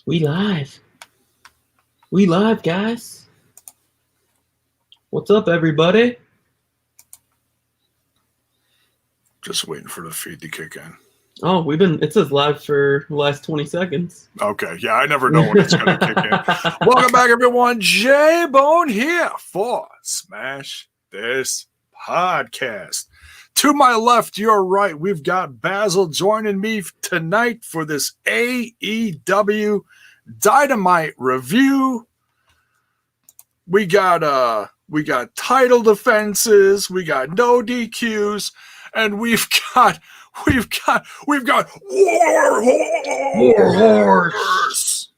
We live. We live, guys. What's up, everybody? Just waiting for the feed to kick in. Oh, it says live for the last 20 seconds. Okay, yeah, I never know when it's going to kick in. Welcome back, everyone. J-Bone here for Smash This Podcast. To my left, your right, we've got Basil joining me tonight for this AEW Dynamite review. We got title defenses, we got no DQs, and we've got War Horse.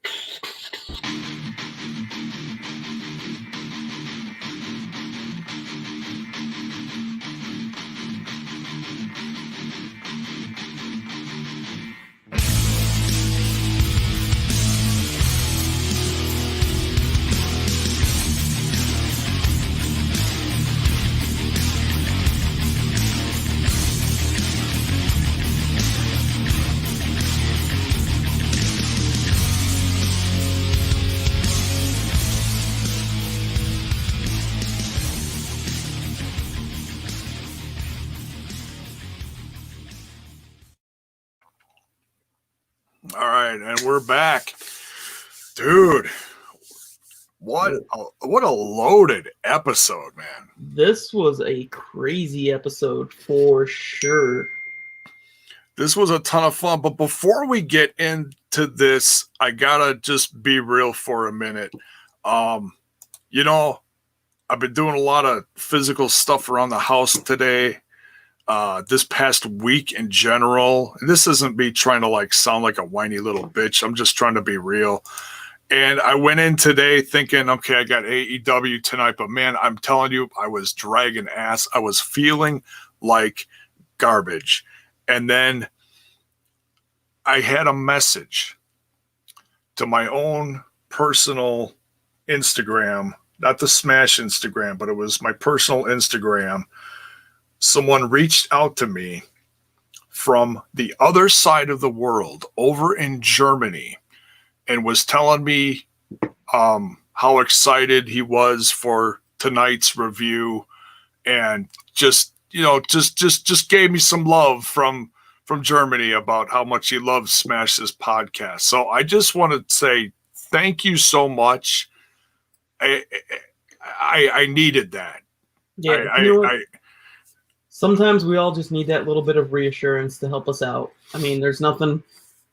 All right, and we're back. Dude, what a loaded episode, man. This was a crazy episode for sure. This was a ton of fun, but before we get into this, I gotta just be real for a minute. I've been doing a lot of physical stuff around the house today. This past week in general, and this isn't me trying to sound like a whiny little bitch. I'm just trying to be real. And I went in today thinking, okay, I got AEW tonight, but man, I'm telling you, I was dragging ass. I was feeling like garbage. And then I had a message to my own personal Instagram, not the Smash Instagram, but it was my personal Instagram. Someone reached out to me from the other side of the world over in Germany and was telling me how excited he was for tonight's review and just gave me some love from Germany about how much he loves Smash This Podcast. So I just want to say thank you so much. I needed that. Yeah, sometimes we all just need that little bit of reassurance to help us out. I mean, there's nothing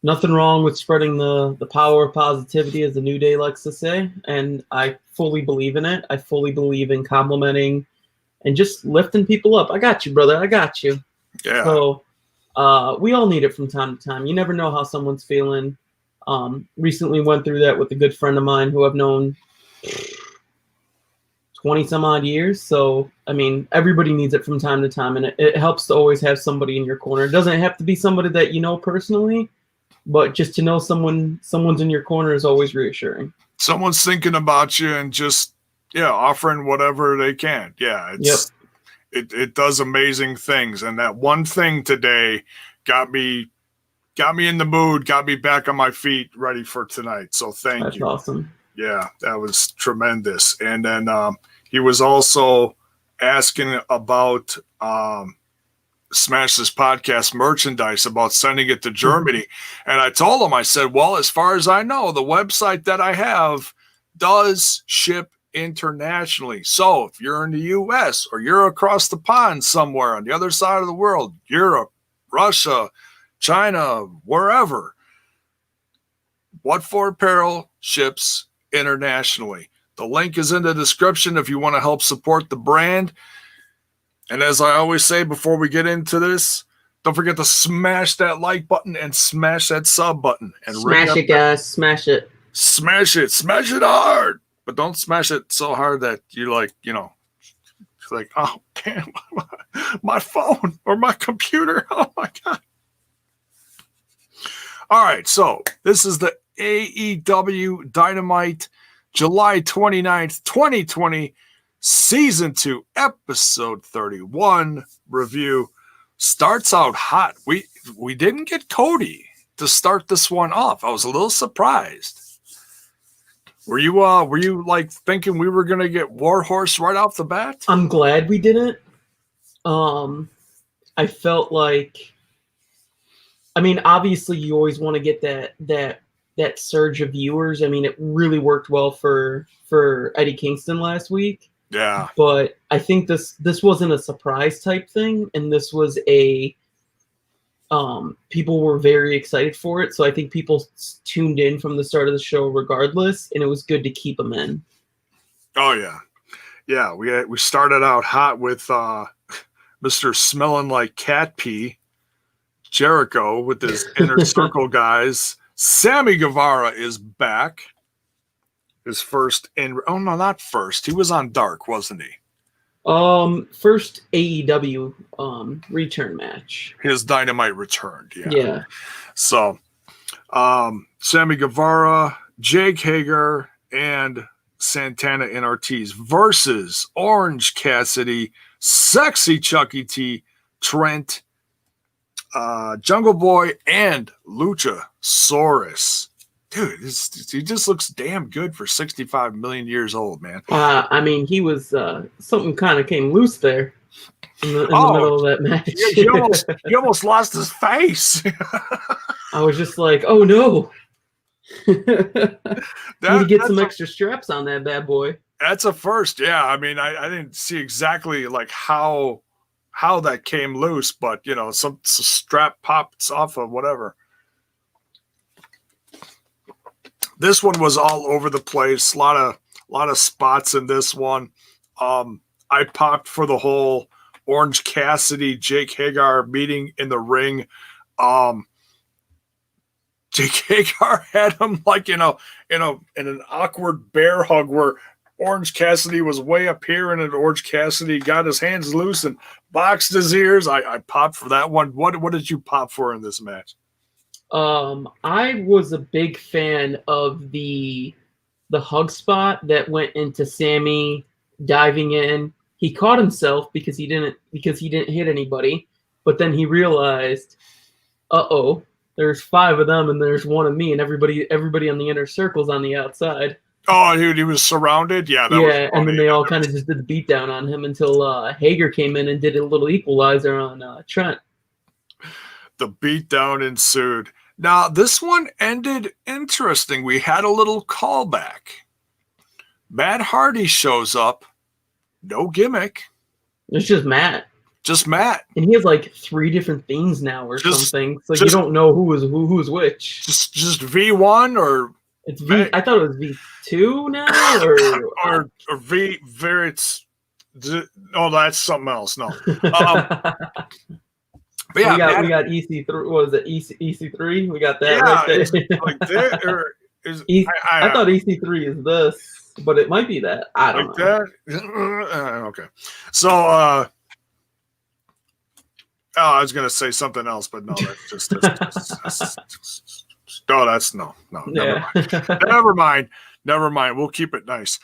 wrong with spreading the power of positivity, as the New Day likes to say, and I fully believe in it. I fully believe in complimenting and just lifting people up. I got you, brother. I got you. Yeah. So we all need it from time to time. You never know how someone's feeling. Recently went through that with a good friend of mine who I've known 20 some odd years. So, I mean, everybody needs it from time to time, and it helps to always have somebody in your corner. It doesn't have to be somebody that you know personally, but just to know someone's in your corner is always reassuring. Someone's thinking about you and just, offering whatever they can. Yeah. It does amazing things. And that one thing today got me in the mood, got me back on my feet, ready for tonight. So thank you. That's awesome. Yeah, that was tremendous. And then he was also asking about Smash This Podcast merchandise, about sending it to Germany. And I told him, I said, well, as far as I know, the website that I have does ship internationally. So if you're in the U.S. or you're across the pond somewhere on the other side of the world, Europe, Russia, China, wherever, What For Apparel ships internationally. The link is in the description if you want to help support the brand. And as I always say before we get into this, don't forget to smash that like button and smash that sub button. And smash it, guys. Smash it. Smash it. Smash it hard. But don't smash it so hard that you're like, it's like, oh, damn, my phone or my computer. Oh, my God. All right, so this is the AEW Dynamite July 29th, 2020, Season 2, Episode 31 review. Starts out hot. We didn't get Cody to start this one off. I was a little surprised. Were you like thinking we were gonna get Warhorse right off the bat? I'm glad we didn't. I felt like, I mean, obviously you always want to get that surge of viewers. I mean, it really worked well for Eddie Kingston last week. Yeah. But I think this wasn't a surprise type thing, and this was a people were very excited for it. So I think people tuned in from the start of the show regardless, and it was good to keep them in. Oh yeah. Yeah, we started out hot with Mr. Smelling Like Cat Pee, Jericho with his Inner Circle guys. Sammy Guevara is back. His first oh no, not first. He was on Dark, wasn't he? First AEW return match. His Dynamite returned, yeah. Yeah. So Sammy Guevara, Jake Hager, and Santana and Ortiz versus Orange Cassidy, Sexy Chucky T, Trent, Jungle Boy, and Luchasaurus. Dude, he just looks damn good for 65 million years old, man. I mean, he was something kind of came loose there in the middle of that match. He almost lost his face. I was just like, oh no. Need to get some extra straps on that bad boy. That's a first, yeah. I mean, I didn't see exactly like how that came loose, but you know, some strap pops off of whatever. This one was all over the place. A lot of spots in this one. I popped for the whole Orange Cassidy, Jake Hagar meeting in the ring. Jake Hagar had him like in an awkward bear hug where Orange Cassidy was way up here, and then Orange Cassidy got his hands loose and boxed his ears. I popped for that one. What did you pop for in this match? I was a big fan of the hug spot that went into Sammy diving in. He caught himself because he didn't hit anybody, but then he realized, uh-oh, there's 5 of them and there's one of me, and everybody on the inner circle's on the outside. Oh, dude, he was surrounded. Yeah, and then they all kind of just did the beatdown on him until Hager came in and did a little equalizer on Trent. The beatdown ensued. Now, this one ended interesting. We had a little callback. Matt Hardy shows up. No gimmick. It's just Matt. Just Matt. And he has like 3 different things now or something. It's like you don't know who's which. Just V1 or... It's V. I thought it was V2 now, or V. It's that's something else. No. But yeah, we got EC3. What was it? EC3. We got that right there. Like that, or is I thought EC3 is this, but it might be that. I don't know. That? Okay. So, I was gonna say something else, but no, that's just. Never mind. We'll keep it nice.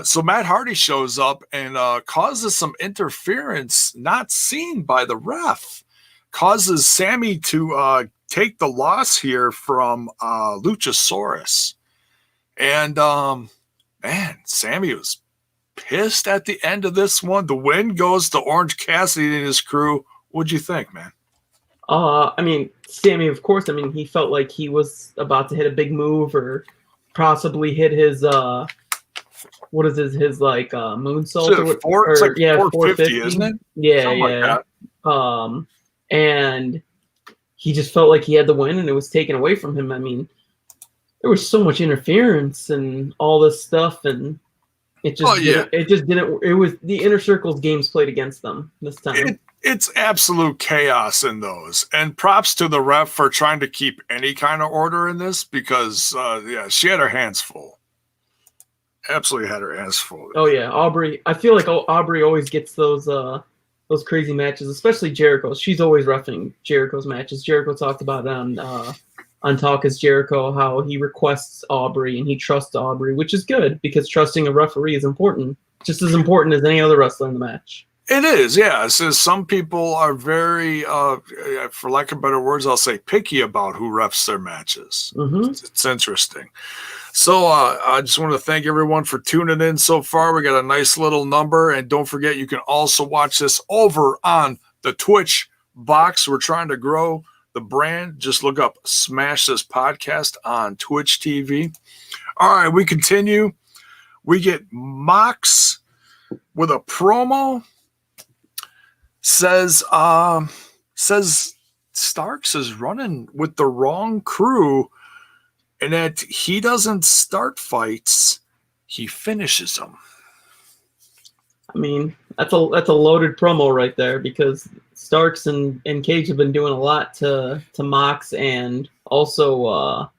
So Matt Hardy shows up and causes some interference not seen by the ref. Causes Sammy to take the loss here from Luchasaurus. And man, Sammy was pissed at the end of this one. The win goes to Orange Cassidy and his crew. What'd you think, man? I mean, Sammy, of course, I mean, he felt like he was about to hit a big move or possibly hit his what is his like moonsault? It's like 450, isn't it? Yeah, something yeah. Like that. And he just felt like he had the win and it was taken away from him. I mean, there was so much interference and all this stuff, and it just didn't. It was the Inner Circle's games played against them this time. It's absolute chaos in those, and props to the ref for trying to keep any kind of order in this because she had her hands full. Absolutely had her hands full. Oh yeah, Aubrey. I feel like Aubrey always gets those crazy matches, especially Jericho. She's always reffing Jericho's matches. Jericho talked about on Talk is Jericho how he requests Aubrey and he trusts Aubrey, which is good because trusting a referee is important, just as important as any other wrestler in the match. It is, yeah. It says some people are very, for lack of better words, I'll say picky about who refs their matches. Mm-hmm. It's interesting. So I just want to thank everyone for tuning in so far. We got a nice little number. And don't forget, you can also watch this over on the Twitch box. We're trying to grow the brand. Just look up Smash This Podcast on Twitch TV. All right, we continue. We get Mox with a promo. Says Starks is running with the wrong crew, and that he doesn't start fights, he finishes them. I mean, that's a loaded promo right there, because Starks and Cage have been doing a lot to Mox, and also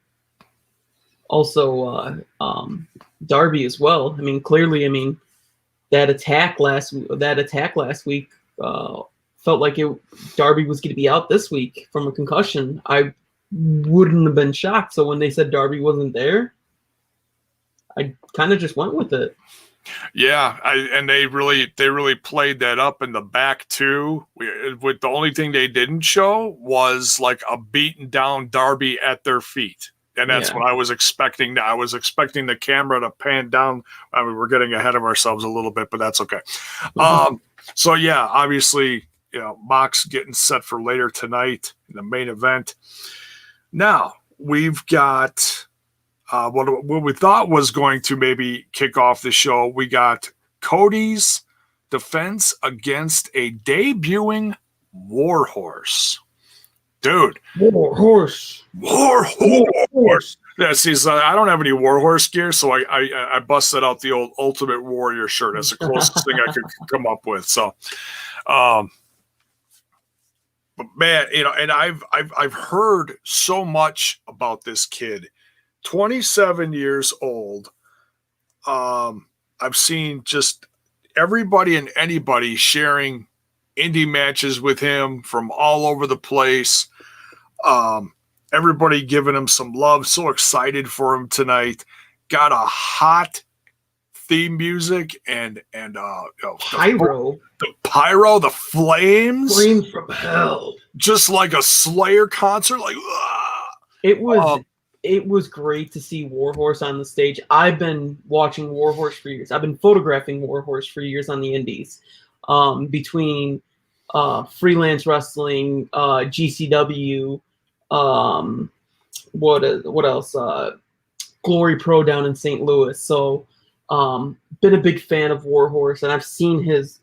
Darby as well. I mean, clearly, that attack last week felt like Darby was going to be out this week from a concussion. I wouldn't have been shocked. So when they said Darby wasn't there, I kind of just went with it. Yeah, and they really played that up in the back too. With the only thing they didn't show was like a beaten down Darby at their feet. And that's what I was expecting. I was expecting the camera to pan down. I mean, we're getting ahead of ourselves a little bit, but that's okay. So yeah, obviously, Mox getting set for later tonight in the main event. Now we've got what we thought was going to maybe kick off the show. We got Cody's defense against a debuting Warhorse. Dude. Warhorse. Yeah, see, so I don't have any Warhorse gear, so I busted out the old Ultimate Warrior shirt. That's the closest thing I could come up with. So, but man, and I've heard so much about this kid. 27 years old. I've seen just everybody and anybody sharing indie matches with him from all over the place. Everybody giving him some love. So excited for him tonight. Got a hot theme music and pyro. The pyro, the flames from hell. Just like a Slayer concert. Like it was great to see Warhorse on the stage. I've been watching Warhorse for years. I've been photographing Warhorse for years on the indies. Between freelance wrestling, GCW, what else? Glory Pro down in St. Louis. So, been a big fan of Warhorse, and I've seen his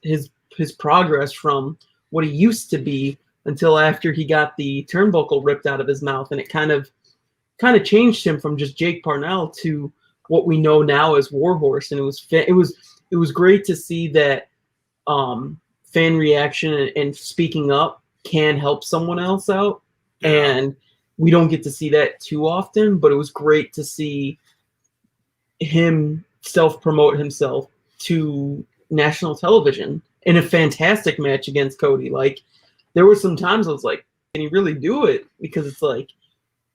progress from what he used to be until after he got the turnbuckle ripped out of his mouth, and it kind of changed him from just Jake Parnell to what we know now as Warhorse. And it was great to see that fan reaction and speaking up can help someone else out. Yeah. And we don't get to see that too often, but it was great to see him self-promote himself to national television in a fantastic match against Cody. Like, there were some times I was like, can he really do it? Because it's like,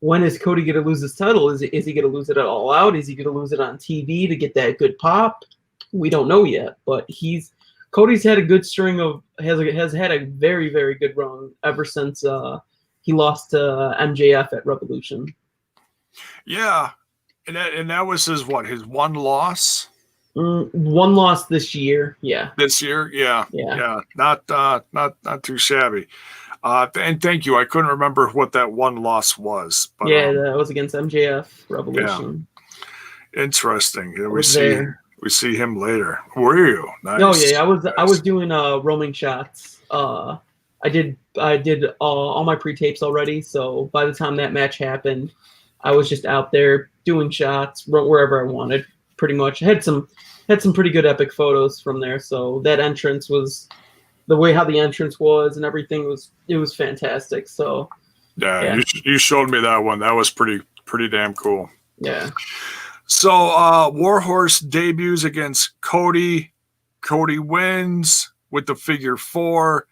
when is Cody going to lose his title? Is he going to lose it at All Out? Is he going to lose it on TV to get that good pop? We don't know yet, but Cody's had a good string of has had a very, very good run ever since he lost to MJF at Revolution. Yeah, and that was his one loss. One loss this year. Yeah. This year, yeah. Not too shabby. And thank you. I couldn't remember what that one loss was. But, that was against MJF Revolution. Yeah. Interesting. We see him later. Were you? Nice. Oh yeah, I was doing roaming shots. I did all my pre-tapes already, so by the time that match happened, I was just out there doing shots wherever I wanted. Pretty much had some pretty good epic photos from there. So that entrance was the way how the entrance was and everything was fantastic. So yeah. You showed me that one. That was pretty damn cool. Yeah. So Warhorse debuts against Cody. Cody wins with the figure 4.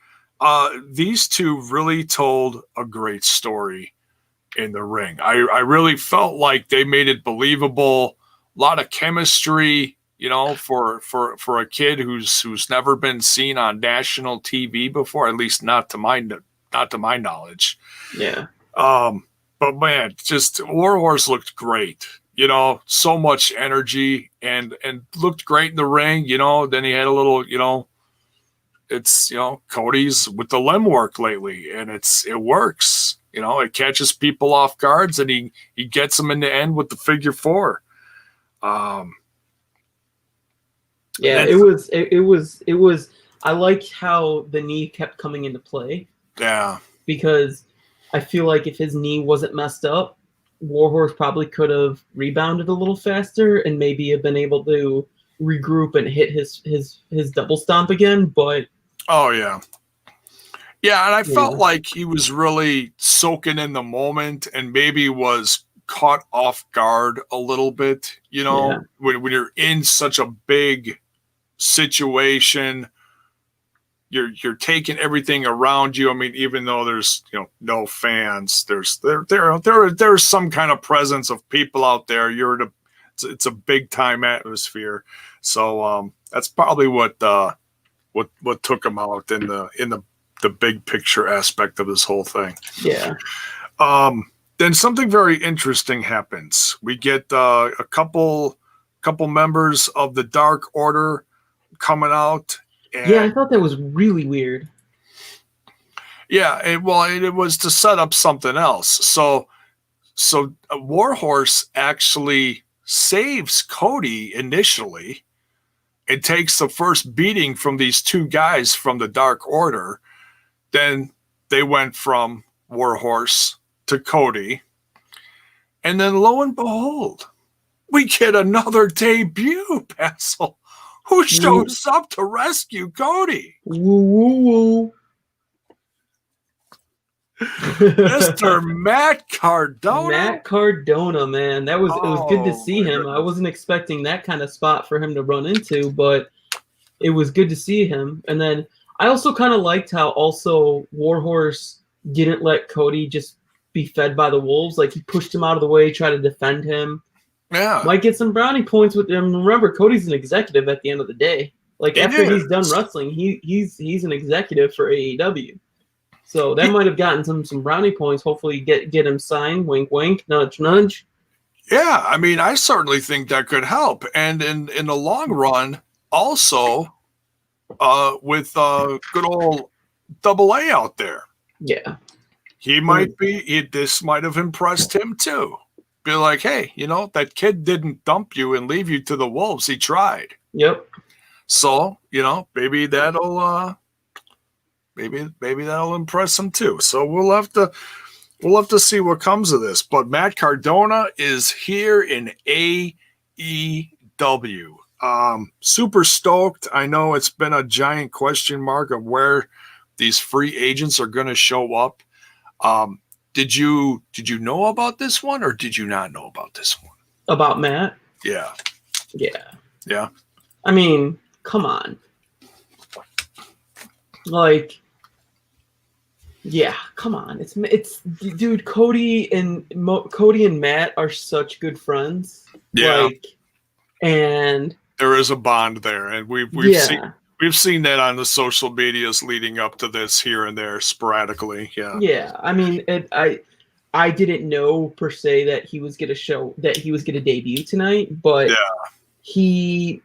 These two really told a great story in the ring. I really felt like they made it believable. A lot of chemistry you know, for a kid who's never been seen on national TV before, at least not to my knowledge. Yeah. But man, just Warhorse looked great. You know, so much energy and looked great in the ring. You know, then he had a little, you know, it's, you know, Cody's with the limb work lately, and it works. You know, it catches people off guards, and he gets them in the end with the figure four. Yeah, it was. I like how the knee kept coming into play. Yeah, because I feel like if his knee wasn't messed up, Warhorse probably could have rebounded a little faster and maybe have been able to regroup and hit his double stomp again. But oh yeah, and I felt like he was really soaking in the moment and maybe was caught off guard a little bit. You know, when you're in such a big situation, you're taking everything around you. I mean, even though there's, you know, no fans, there's some kind of presence of people out there. It's a big time atmosphere. So that's probably what took him out in the big picture aspect of this whole thing. Yeah. Then something very interesting happens. We get a couple members of the Dark Order coming out. Yeah, I thought that was really weird. Yeah, it was to set up something else. So Warhorse actually saves Cody initially and takes the first beating from these two guys from the Dark Order. Then they went from Warhorse to Cody. And then lo and behold, we get another debut, Basil. Who shows up to rescue Cody? Woo, woo, woo. Mr. Matt Cardona. Matt Cardona, man. It was good to see him. Goodness. I wasn't expecting that kind of spot for him to run into, but it was good to see him. And then I also kind of liked how also Warhorse didn't let Cody just be fed by the wolves. Like, he pushed him out of the way, tried to defend him. Yeah. Might get some brownie points with him. Remember, Cody's an executive at the end of the day. Like, after he's done wrestling, he's an executive for AEW. So that might have gotten some brownie points. Hopefully get him signed. Wink, wink. Nudge, nudge. Yeah, I mean, I certainly think that could help. And in the long run, also with good old Double A out there. Yeah. He might be, this might have impressed him too. Be like, hey, you know, that kid didn't dump you and leave you to the wolves. He tried. Yep. So, you know, maybe that'll maybe that'll impress him too. So we'll have to see what comes of this. But Matt Cardona is here in AEW. Super stoked. I know it's been a giant question mark of where these free agents are going to show up. Did you know about this one, or did you not know about this one? About Matt? Yeah. Yeah. I mean, come on. Like, yeah, come on. It's dude. Cody and Matt are such good friends. Yeah. Like, and there is a bond there, and we've seen that on the social medias leading up to this here and there sporadically. Yeah. Yeah. I mean, I didn't know per se that he was gonna debut tonight, but he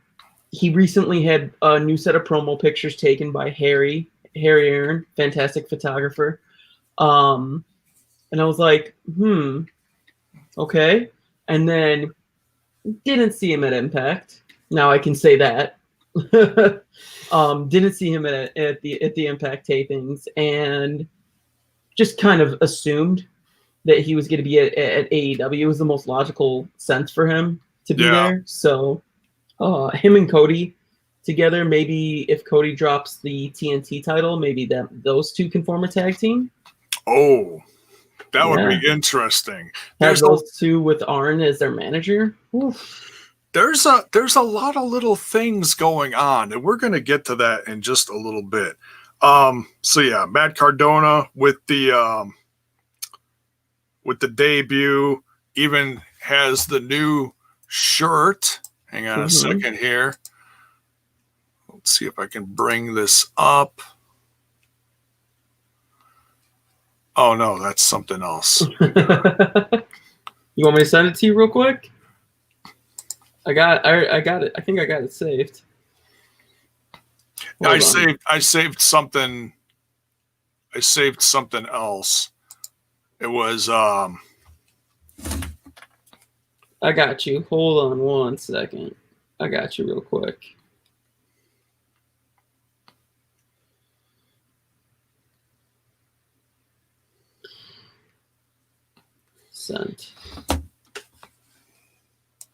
recently had a new set of promo pictures taken by Harry Aaron, fantastic photographer. And I was like, okay. And then didn't see him at Impact. Now I can say that. Didn't see him at the Impact tapings, and just kind of assumed that he was going to be at AEW. It was the most logical sense for him to be there. So him and Cody together, maybe if Cody drops the TNT title, maybe those two can form a tag team. Oh, that would be interesting. Have those two with Arn as their manager. Oof. There's a lot of little things going on, and we're going to get to that in just a little bit. So yeah, Matt Cardona with the debut, even has the new shirt, Hang on a second here. Let's see if I can bring this up. Oh, no, that's something else. You want me to send it to you real quick? I got it. I think I got it saved. I saved something. I saved something else. It was I got you. Hold on one second. I got you real quick. Sent.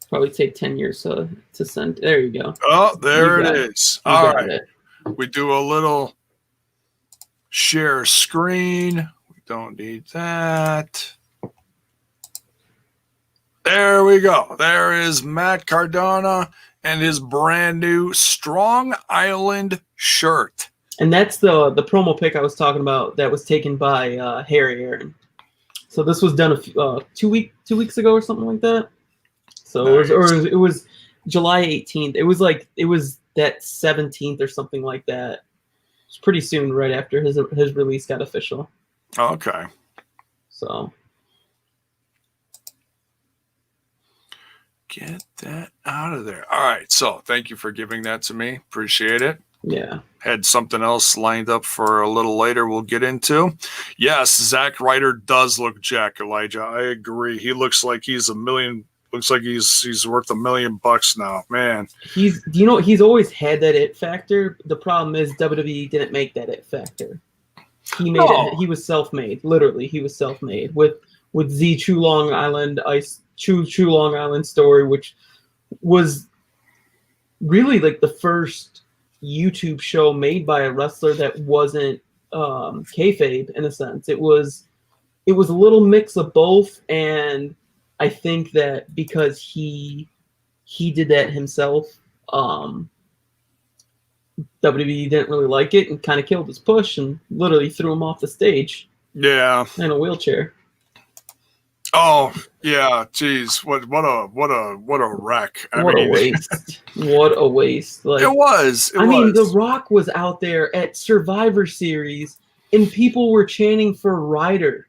Probably take 10 years to send. There you go. Oh, there it is. All right. We do a little share screen. We don't need that. There we go. There is Matt Cardona and his brand new Strong Island shirt. And that's the promo pic I was talking about that was taken by Harry Aaron. So this was done 2 weeks ago or something like that. So nice. it was July 18th. It was that 17th or something like that. It was pretty soon, right after his release got official. Okay. So get that out of there. All right. So thank you for giving that to me. Appreciate it. Yeah. Had something else lined up for a little later we'll get into. Yes, Zack Ryder does look jacked, Elijah. I agree. He looks like he's looks like he's worth $1 million now. Man. He's always had that it factor. The problem is WWE didn't make that it factor. He made it. He was self-made. Literally, he was self-made with the True Long Island story, which was really like the first YouTube show made by a wrestler that wasn't kayfabe in a sense. It was a little mix of both, and I think that because he did that himself, WWE didn't really like it and kind of killed his push and literally threw him off the stage. Yeah, in a wheelchair. Oh yeah, geez, what a wreck! What a waste! What a waste! Like it was. I mean, The Rock was out there at Survivor Series, and people were chanting for Ryder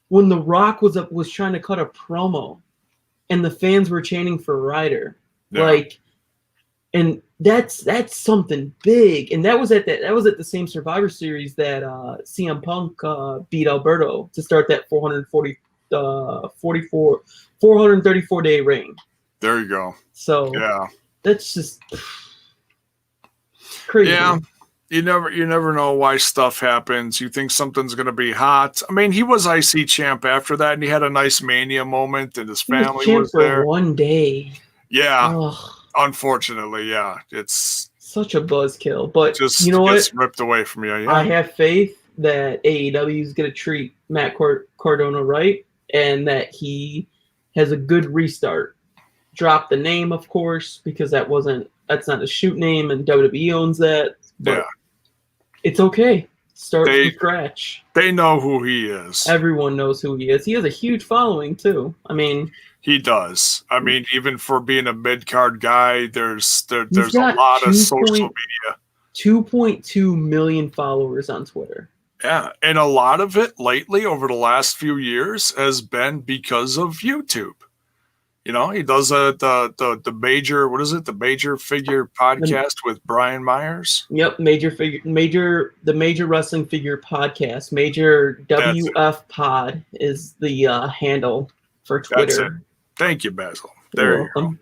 when The Rock was trying to cut a promo, and the fans were chanting for Ryder. Yeah. Like, and that's something big. And that was at the same Survivor Series that CM Punk beat Alberto to start that 434-day reign. There you go. So yeah, that's just crazy. Yeah, you never know why stuff happens. You think something's gonna be hot. I mean, he was IC champ after that, and he had a nice Mania moment, and his family was there. For one day. Yeah. Ugh. Unfortunately, yeah, it's such a buzzkill. But just you know gets what? Ripped away from you. Yeah. I have faith that AEW is gonna treat Matt Cardona right, and that he has a good restart. Drop the name, of course, because that's not a shoot name, and WWE owns that. But yeah, it's okay. Start from scratch. They know who he is. Everyone knows who he is. He has a huge following too. I mean, he does. I mean, even for being a mid-card guy, there's a lot of social media. 2.2 million followers on Twitter. Yeah, and a lot of it lately over the last few years has been because of YouTube. You know, he does the major, what is it? The Major Figure podcast with Brian Myers. Yep, the Major Wrestling Figure podcast. Major WF Pod is the handle for Twitter. That's it. Thank you, Basil. There you go.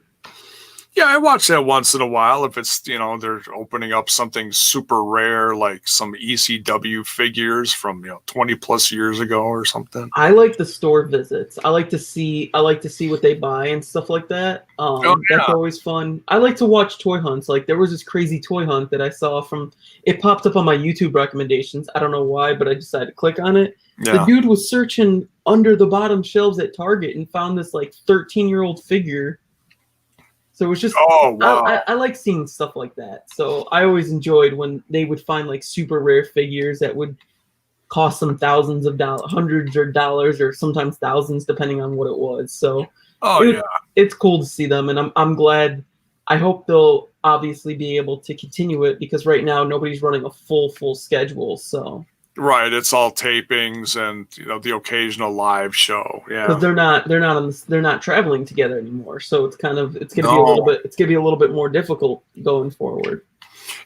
Yeah, I watch that once in a while if it's, they're opening up something super rare like some ECW figures from, 20 plus years ago or something. I like the store visits. I like to see what they buy and stuff like that. That's always fun. I like to watch toy hunts. Like there was this crazy toy hunt that I saw it popped up on my YouTube recommendations. I don't know why, but I decided to click on it. Yeah. The dude was searching under the bottom shelves at Target and found this like 13-year-old figure. So it was just, wow. I like seeing stuff like that. So I always enjoyed when they would find like super rare figures that would cost them thousands of dollars, hundreds of dollars, or sometimes thousands, depending on what it was. So it's cool to see them. And I'm glad I hope they'll obviously be able to continue it because right now nobody's running a full schedule. So right, it's all tapings and the occasional live show. Yeah, because they're not traveling together anymore. So it's gonna be a little bit more difficult going forward.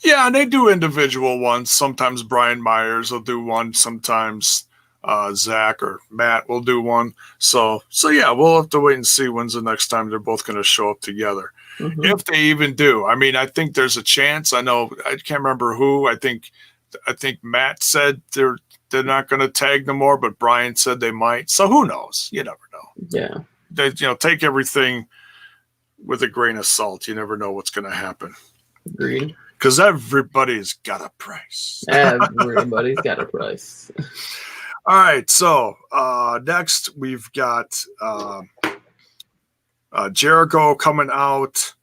Yeah, and they do individual ones. Sometimes Brian Myers will do one. Sometimes Zach or Matt will do one. So yeah, we'll have to wait and see when's the next time they're both going to show up together. Mm-hmm. If they even do. I mean, I think there's a chance. I can't remember who. I think Matt said they're not going to tag no more, but Brian said they might. So who knows? You never know. Yeah. They, take everything with a grain of salt. You never know what's going to happen. Agreed. Because everybody's got a price. Everybody's got a price. All right. So next we've got Jericho coming out.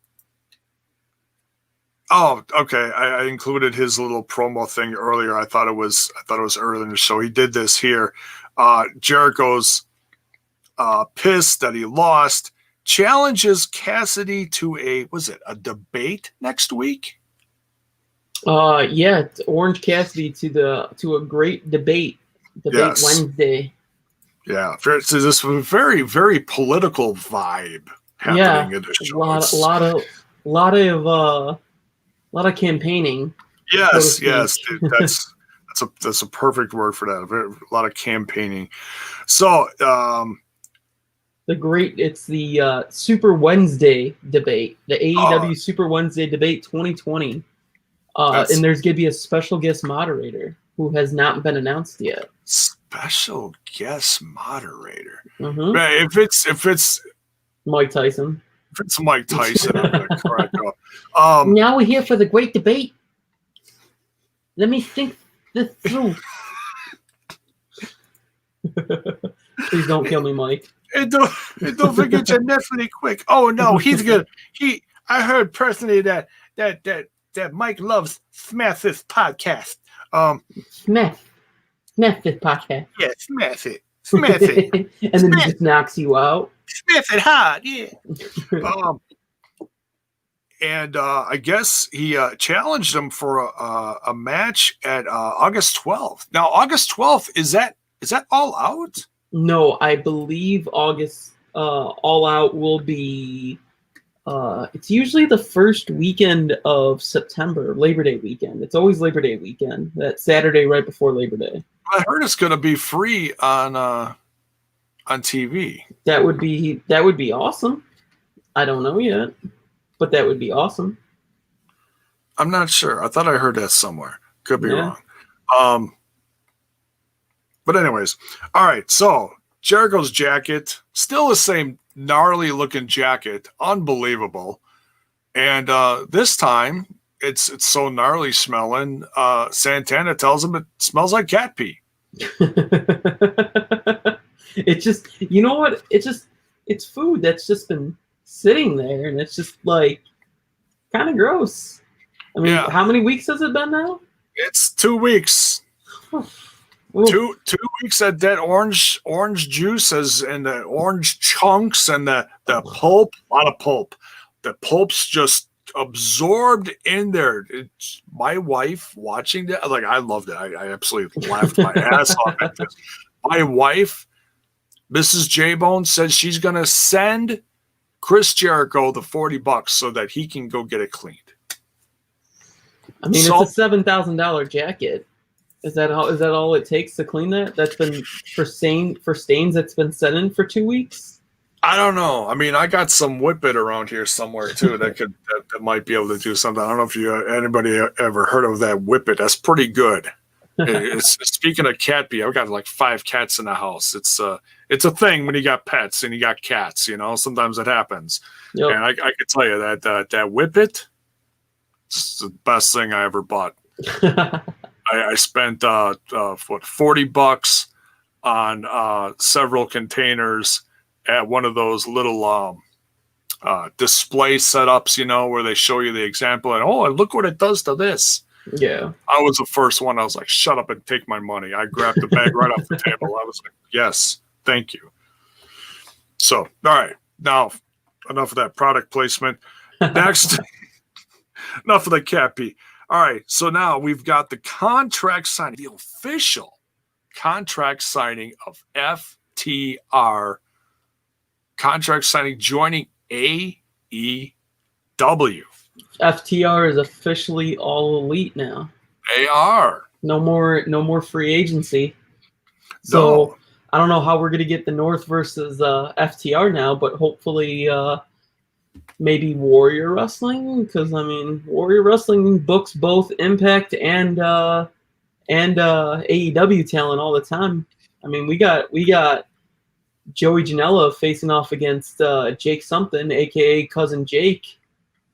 Oh, okay. I included his little promo thing earlier. I thought it was earlier in the show. He did this here. Jericho's pissed that he lost. Challenges Cassidy to a debate next week? Yeah, it's Orange Cassidy to a great debate yes. Wednesday. Yeah, so this was a very, very political vibe happening in the show. A lot of campaigning. Yes, dude, that's a perfect word for that. A lot of campaigning. So, it's the Super Wednesday debate, the AEW Super Wednesday debate 2020. And there's going to be a special guest moderator who has not been announced yet. Special guest moderator. Mm-hmm. If it's Mike Tyson. If it's Mike Tyson, I'm going to crack up. Now we're here for the great debate. Let me think this through. Please don't kill me, Mike. And don't forget your Netflix quick. Oh no, he's good. I heard personally that Mike loves Smith's podcast. Smith this podcast. Yeah, Smith it. And then he just knocks you out. Smith it hard, yeah. And I guess he challenged him for a match at August 12th. Now, August 12th, is that All Out? No, I believe August All Out will be. It's usually the first weekend of September, Labor Day weekend. It's always Labor Day weekend. That Saturday right before Labor Day. I heard it's going to be free on TV. That would be awesome. I don't know yet, but that would be awesome. I'm not sure. I thought I heard that somewhere. Could be wrong. But anyways, all right. So Jericho's jacket, still the same gnarly looking jacket, unbelievable. And this time it's so gnarly smelling. Santana tells him it smells like cat pee. It's just, you know what? It's food that's just been sitting there, and it's just like kind of gross. I mean, How many weeks has it been now? It's 2 weeks. Two weeks of that orange juice and the orange chunks and the pulp, a lot of pulp. The pulp's just absorbed in there. My wife watching that, like, I loved it. I absolutely laughed my ass off at this. My wife, Mrs. J-Bone, says she's gonna send Chris Jericho the $40 so that he can go get it cleaned. I mean, it's a $7,000 jacket. Is that all it takes to clean that? That's been for stains that's been set in for 2 weeks? I don't know. I mean, I got some Whippet around here somewhere too that might be able to do something. I don't know if anybody ever heard of that Whippet. That's pretty good. Speaking of cat pee, I've got like 5 cats in the house. It's a thing when you got pets and you got cats. Sometimes it happens. Yep. And I can tell you that Whippet, it's the best thing I ever bought. I spent $40 on several containers at one of those little display setups, where they show you the example and look what it does to this. Yeah, I was the first one. I was like, "Shut up and take my money." I grabbed the bag right off the table. I was like, "Yes, thank you." So, all right, now enough of that product placement. Next, enough of the cat pee. All right, so now we've got the contract signing, the official contract signing of FTR. Contract signing joining AEW. FTR is officially all elite now. They are. No more free agency. So No. I don't know how we're gonna get the North versus FTR now, but hopefully maybe Warrior Wrestling, because I mean Warrior Wrestling books both Impact and AEW talent all the time. I mean we got Joey Janela facing off against Jake something, aka Cousin Jake.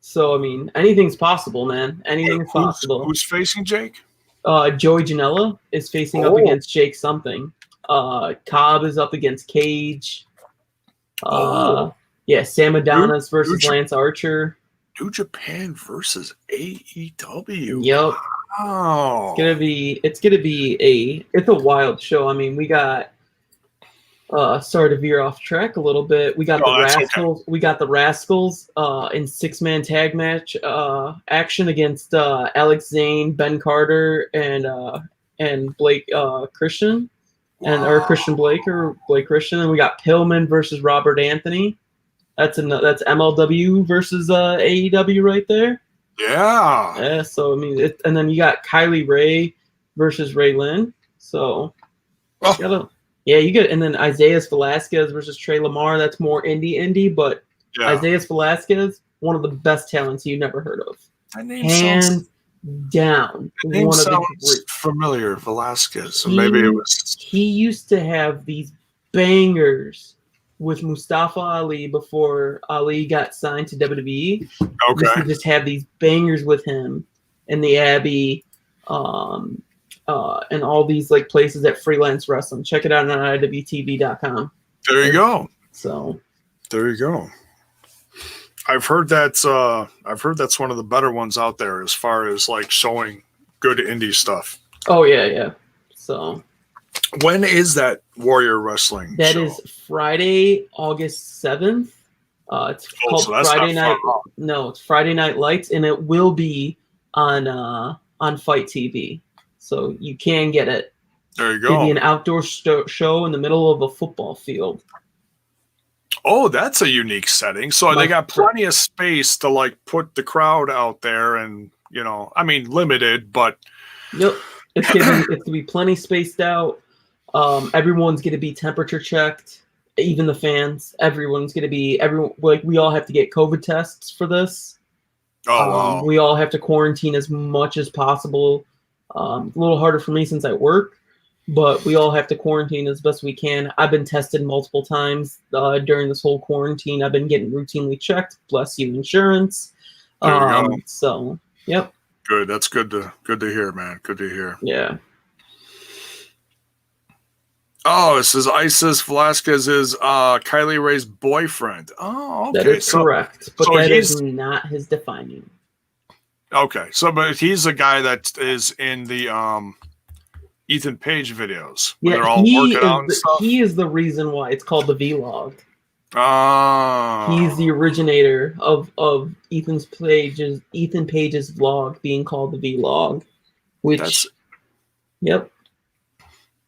So I mean anything's possible, man. Anything's possible. Who's facing Jake? Joey Janela is facing up against Jake something. Cobb is up against Cage. Yeah, Sam Adonis versus Lance Archer. New Japan versus AEW. Yep. Wow. It's a wild show. I mean, we got sorry to veer off track a little bit. We got the Rascals. Okay. We got the Rascals in 6-man tag match action against Alex Zane, Ben Carter, and Blake Christian. Or Christian Blake or Blake Christian, and we got Pillman versus Robert Anthony. That's MLW versus AEW right there. Yeah. Yeah. So I mean, and then you got Kylie Ray versus Ray Lynn. So you get, and then Isaiah Velasquez versus Trey Lamar. That's more indie, but Isaiah Velasquez, one of the best talents you never heard of. That name Hands down. The name sounds familiar, Velasquez. So maybe it was. He used to have these bangers with Mustafa Ali before Ali got signed to WWE. Okay. He used to just have these bangers with him in the Abbey, and all these like places at Freelance Wrestling. Check it out on IWTV.com. There you go. So there you go. I've heard that's one of the better ones out there as far as like showing good indie stuff. Oh yeah. So when is that Warrior Wrestling That show? is Friday, August 7th. It's called Friday Night. No, it's Friday Night Lights, and it will be on Fight TV. So you can get it. There you go. It'll be an outdoor show in the middle of a football field. Oh, that's a unique setting. So they got plenty of space to like put the crowd out there, and I mean limited, but yep, it's gonna be plenty spaced out. Everyone's gonna be temperature checked, even the fans. Everyone's gonna be like we all have to get COVID tests for this. Oh wow. We all have to quarantine as much as possible. A little harder for me since I work. But we all have to quarantine as best we can. I've been tested multiple times during this whole quarantine. I've been getting routinely checked. Bless you, insurance. There you go. So, yep. Good. That's good to hear, man. Good to hear. Yeah. Oh, it says Isis Velasquez is Kylie Ray's boyfriend. Oh, okay. That is correct. But that is not his defining. Okay. So, but he's a guy that is in the Ethan Page videos. Yeah, they're all working out and stuff. He is the reason why it's called the Vlog. Oh. He's the originator of Ethan Page's vlog being called the Vlog. Yep.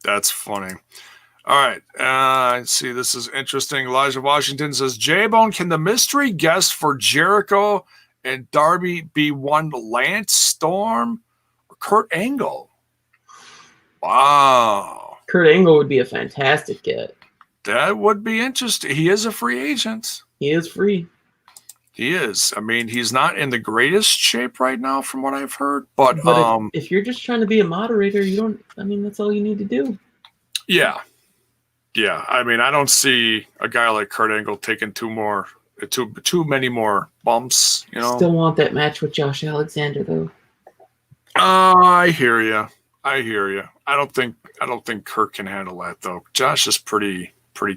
That's funny. All right. Let's see. This is interesting. Elijah Washington says, J-Bone, can the mystery guest for Jericho and Darby be one Lance Storm or Kurt Angle? Wow. Kurt Angle would be a fantastic get. That would be interesting. He is a free agent. He is free. He is. I mean, he's not in the greatest shape right now from what I've heard. But if you're just trying to be a moderator, that's all you need to do. Yeah. Yeah. I mean, I don't see a guy like Kurt Angle taking too many more bumps, Still want that match with Josh Alexander though. I hear you. I don't think Kurt can handle that though. Josh is pretty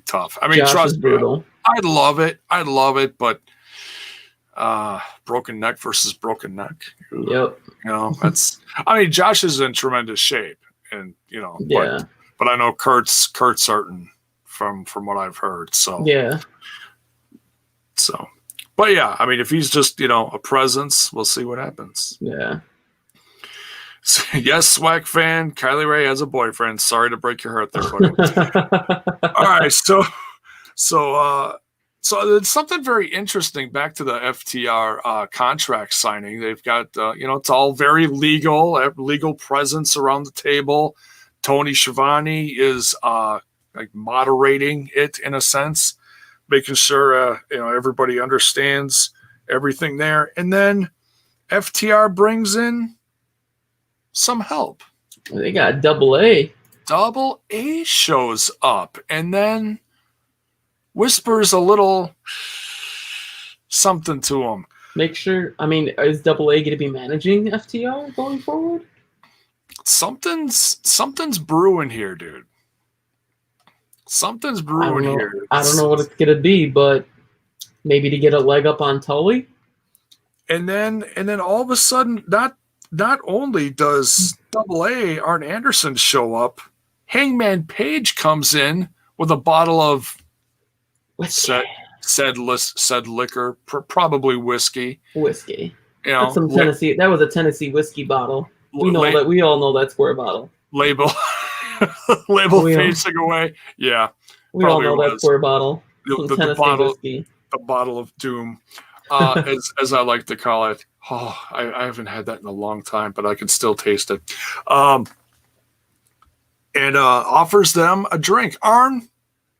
tough. I mean, Josh is brutal. I'd love it, but broken neck versus broken neck. Yep. That's. I mean, Josh is in tremendous shape, and yeah. But I know Kurt's certain from what I've heard. So yeah. So, But yeah, I mean, if he's just, a presence, we'll see what happens. Yeah. So, yes, Swag fan, Kylie Ray has a boyfriend. Sorry to break your heart there, buddy. All right, so it's something very interesting. Back to the FTR contract signing. They've got, it's all very legal presence around the table. Tony Schiavone is like moderating it in a sense, making sure everybody understands everything there. And then FTR brings in some help. They got Double A. Double A shows up and then whispers a little something to him. Make sure. I mean, is Double A going to be managing FTR going forward? Something's brewing here, dude. Something's brewing here. I don't know what it's going to be, but maybe to get a leg up on Tully. And then all of a sudden, not only does Double A Arn Anderson show up, Hangman Page comes in with a bottle of said liquor, probably whiskey. Whiskey. That's some Tennessee. That was a Tennessee whiskey bottle. We know that. We all know that square bottle. Label facing away. Yeah. We all know that square bottle. The bottle. Whiskey. The bottle of doom. As I like to call it. Oh, I haven't had that in a long time, but I can still taste it. And offers them a drink. Arn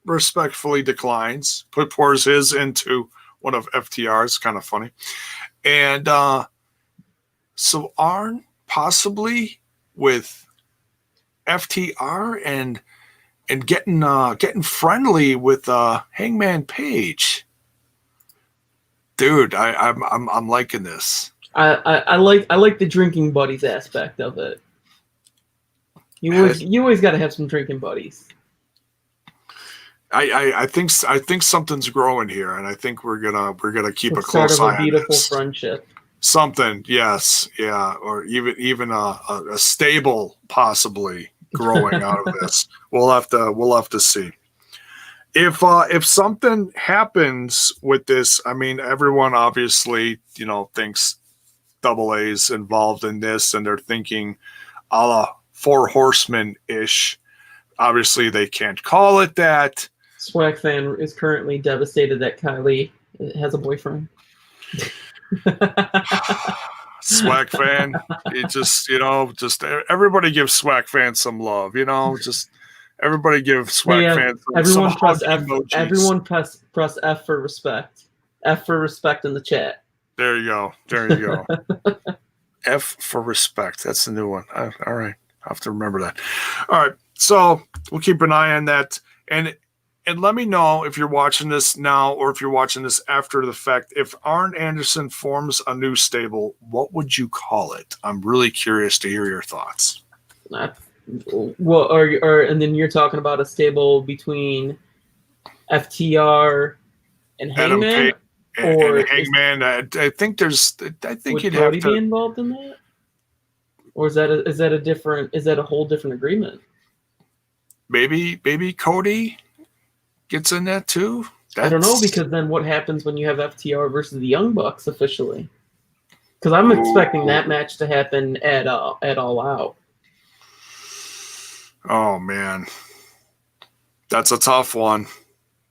respectfully declines, pours his into one of FTR's. Kind of funny. And so Arn possibly with FTR and getting friendly with Hangman Page. Dude, I'm liking this. I like the drinking buddies aspect of it. You always got to have some drinking buddies. I think something's growing here, and I think we're gonna keep a close eye on this. A beautiful friendship. Something, yes, yeah, or even a stable possibly growing out of this. We'll have to see. If something happens with this, I mean, everyone obviously, thinks Double A's involved in this, and they're thinking a la Four Horsemen-ish. Obviously, they can't call it that. Swag fan is currently devastated that Kylie has a boyfriend. Swag fan, it just everybody give Swag fan some love, just everybody give Swag fan some press F. Emojis. Everyone press F for respect. F for respect in the chat. There you go. F for respect. That's the new one. All right, I'll have to remember that. All right, so we'll keep an eye on that, and let me know if you're watching this now or if you're watching this after the fact. If Arn Anderson forms a new stable, what would you call it? I'm really curious to hear your thoughts. Well, and then you're talking about a stable between FTR and Hangman, and Hangman. I think you'd have to be involved in that, or is that a whole different agreement? Maybe Cody gets in that too. I don't know, because then what happens when you have FTR versus the Young Bucks officially? Because I'm expecting that match to happen at All Out. Oh man, that's a tough one.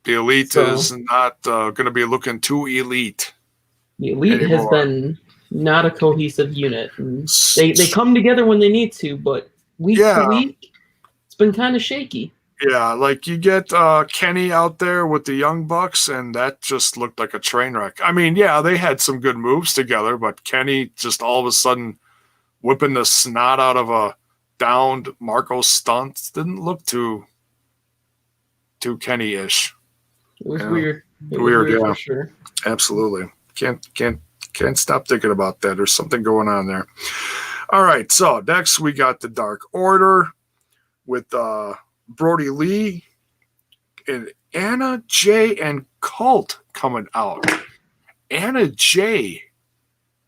The Elite is not going to be looking too elite. The Elite has been not a cohesive unit. And they come together when they need to, but week to week, it's been kind of shaky. Yeah, like you get Kenny out there with the Young Bucks, and that just looked like a train wreck. I mean, yeah, they had some good moves together, but Kenny just all of a sudden whipping the snot out of a downed Marco Stunt didn't look too Kenny-ish. It was weird. Weird, yeah. For sure. Absolutely. Can't stop thinking about that. There's something going on there. All right, so next we got the Dark Order with Brody Lee and Anna Jay and Cult coming out. Anna Jay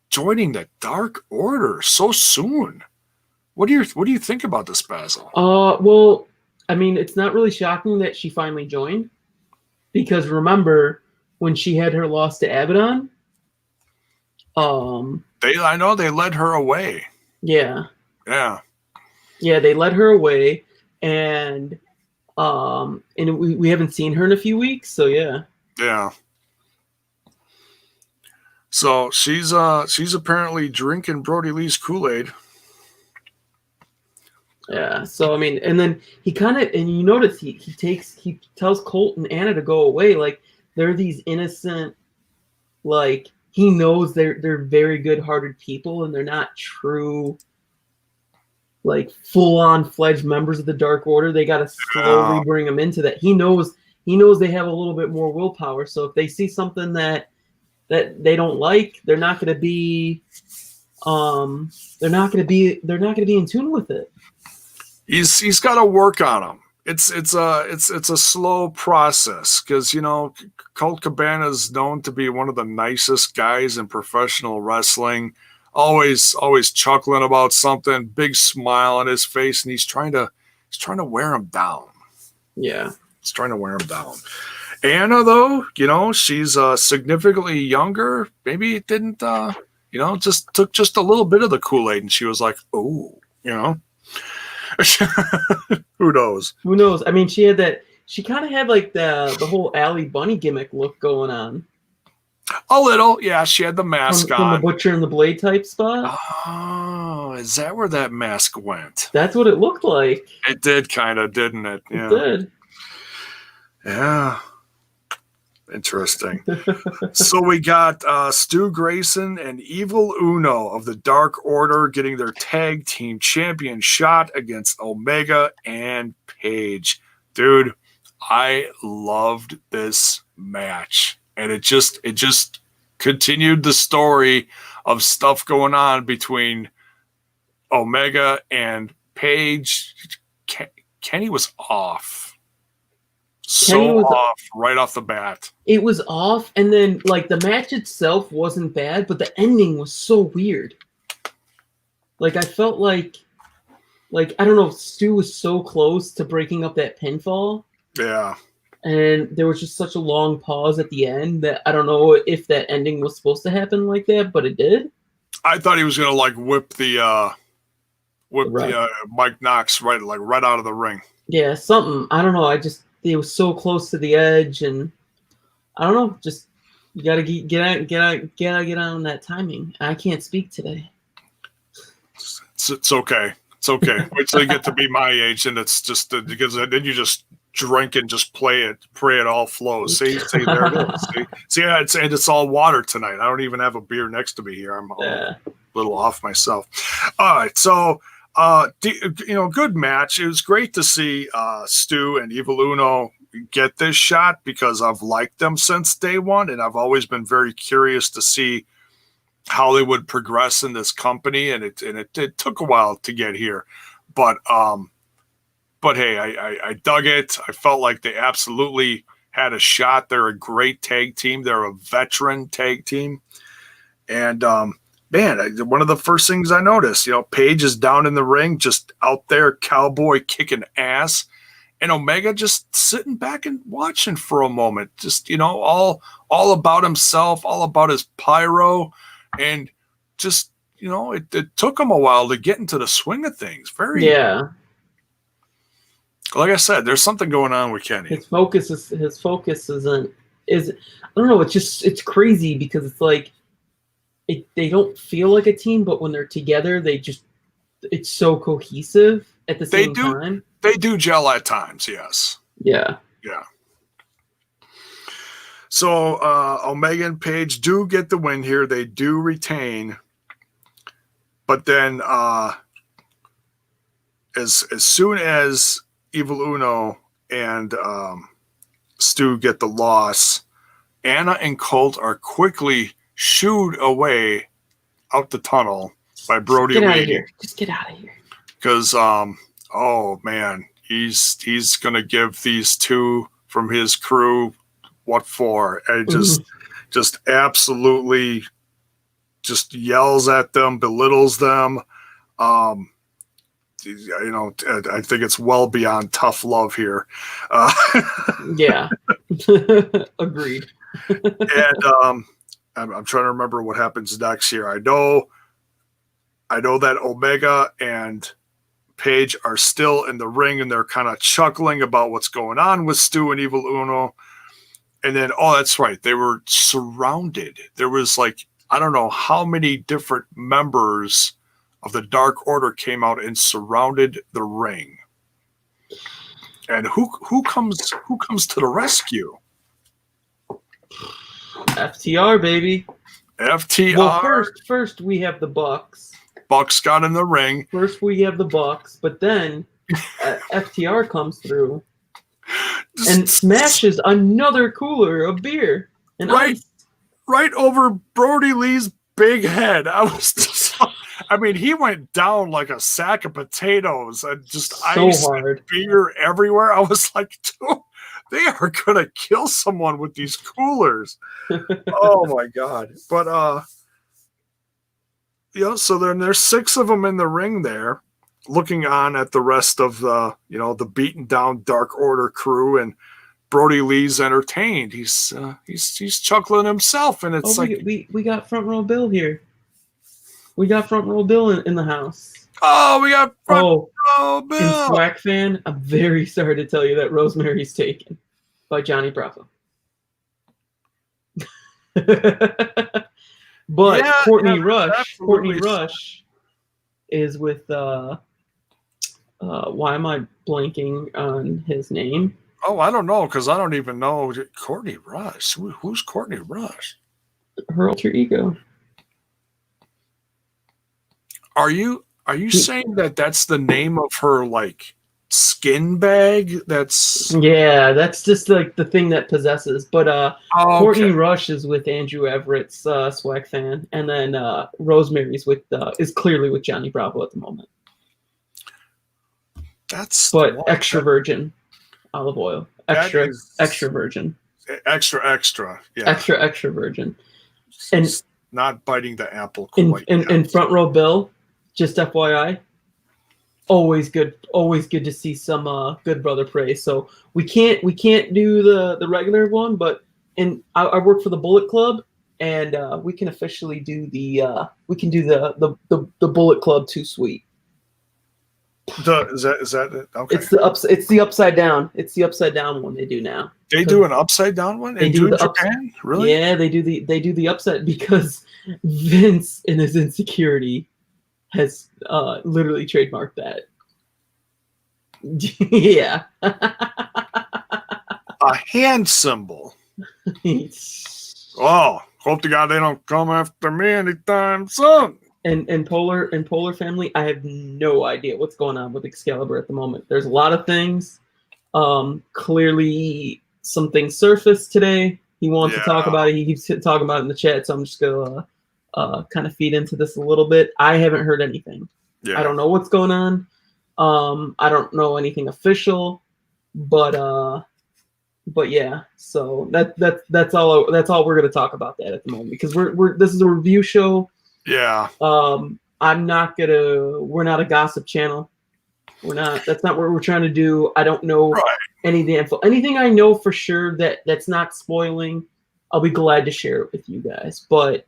joining the Dark Order so soon. What do you think about this, Basil? Well, I mean, it's not really shocking that she finally joined, because remember when she had her loss to Abaddon, I know they led her away. Yeah. Yeah. Yeah, they led her away, and we haven't seen her in a few weeks, so yeah. Yeah. So she's apparently drinking Brody Lee's Kool-Aid. Yeah. So I mean, and then he kind of, and you notice he tells Colt and Anna to go away. Like they're these innocent, like he knows they're very good-hearted people, and they're not true, like full-on fledged members of the Dark Order. They got to slowly bring them into that. He knows they have a little bit more willpower. So if they see something that they don't like, they're not going to be in tune with it. He's got to work on them. It's a slow process because Colt Cabana's known to be one of the nicest guys in professional wrestling. Always chuckling about something, big smile on his face, and he's trying to wear him down. Yeah, he's trying to wear him down. Anna, though, she's significantly younger. Maybe it didn't, just took just a little bit of the Kool-Aid, and she was like, "Oh, Who knows? Who knows? I mean, she kind of had like the whole Allie Bunny gimmick look going on. A little, yeah. She had the mask on. From the Butcher and the Blade type spot. Oh, is that where that mask went? That's what it looked like. It did kind of, didn't it? Yeah. It did. Yeah. Interesting. So we got Stu Grayson and Evil Uno of the Dark Order getting their tag team champion shot against Omega and Page. Dude, I loved this match. And it just continued the story of stuff going on between Omega and Page. Kenny was off. Off right off the bat. It was off, and then like the match itself wasn't bad, but the ending was so weird. Like I felt like I don't know, Stu was so close to breaking up that pinfall. Yeah. And there was just such a long pause at the end that I don't know if that ending was supposed to happen like that, but it did. I thought he was gonna like whip the Mike Knox right out of the ring. Yeah, something. I don't know. It was so close to the edge, and I don't know. Just you gotta get on that timing. I can't speak today. It's okay. It's okay. Wait till you get to be my age, and it's just because then you just drink and just pray it all flows. See, there it is. See, it's all water tonight. I don't even have a beer next to me here. I'm a little off myself. All right, so good match. It was great to see Stu and Evil Uno get this shot because I've liked them since day one, and I've always been very curious to see how they would progress in this company, and it took a while to get here, but hey, I dug it. I felt like they absolutely had a shot. They're a great tag team. They're a veteran tag team. And, man, one of the first things I noticed, Paige is down in the ring, just out there, cowboy kicking ass. And Omega just sitting back and watching for a moment. Just, all about himself, all about his pyro. And just, it took him a while to get into the swing of things. Yeah. Like I said, there's something going on with Kenny. His focus isn't I don't know. It's crazy because it's like they don't feel like a team, but when they're together, it's so cohesive at the same time. They do gel at times, yes. Yeah. Yeah. So Omega and Page do get the win here. They do retain, but then as soon as Evil Uno and Stu get the loss, Anna and Colt are quickly shooed away out the tunnel by Brody Lee. Get out of here. Just get out of here. Because, oh man, he's going to give these two from his crew what for. And just absolutely just yells at them, belittles them. I think it's well beyond tough love here. Yeah. Agreed. And I'm trying to remember what happens next here. I know that Omega and Paige are still in the ring, and they're kind of chuckling about what's going on with Stu and Evil Uno. And then, oh, that's right, they were surrounded. There was like, I don't know how many different members of the Dark Order came out and surrounded the ring. And who comes to the rescue? FTR, baby. FTR. Well, first we have the Bucks. Bucks got in the ring. First we have the Bucks, but then FTR comes through and smashes another cooler of beer. And right over Brody Lee's big head. He went down like a sack of potatoes and just ice and beer everywhere. I was like, dude, they are gonna kill someone with these coolers. Oh my god. But so then there's 6 of them in the ring there, looking on at the rest of the, the beaten down Dark Order crew, and Brody Lee's entertained. He's chuckling himself, and it's we got Front Row Bill here. We got Front Row Bill in the house. Oh, we got Front Row Bill. And Swag fan, I'm very sorry to tell you that Rosemary's Taken by Johnny Bravo. But Courtney Rush is with why am I blanking on his name? Oh, I don't know, because I don't even know Courtney Rush. Who's Courtney Rush? Her alter ego. Are you saying that that's the name of her like skin bag? That's just like the thing that possesses. But Courtney Rush is with Andrew Everett's Swag fan, and then Rosemary's is clearly with Johnny Bravo at the moment. Extra virgin olive oil, extra virgin, extra, yeah, extra virgin, and not biting the apple quite. And Front Row Bill, just FYI, always good to see some good brother praise. So we can't do the regular one, but I work for the Bullet Club, and we can officially do the Bullet Club Too Sweet. Is that it? Okay. It's the upside down. It's the upside down one they do now. They do an upside down one? They do the Japan? Really? Yeah, they do the upside, because Vince in his insecurity has literally trademarked that. Yeah. A hand symbol. Oh, hope to God they don't come after me anytime soon. And Polar family, I have no idea what's going on with Excalibur at the moment. There's a lot of things. Clearly some things surfaced today. He wants to talk about it. He keeps talking about it in the chat, so I'm just gonna kind of feed into this a little bit. I haven't heard anything. Yeah. I don't know what's going on. I don't know anything official, but yeah. So that's all we're gonna talk about that at the moment, because this is a review show. Yeah. We're not a gossip channel. That's not what we're trying to do. I don't know any of the info. Anything I know for sure that's not spoiling, I'll be glad to share it with you guys. But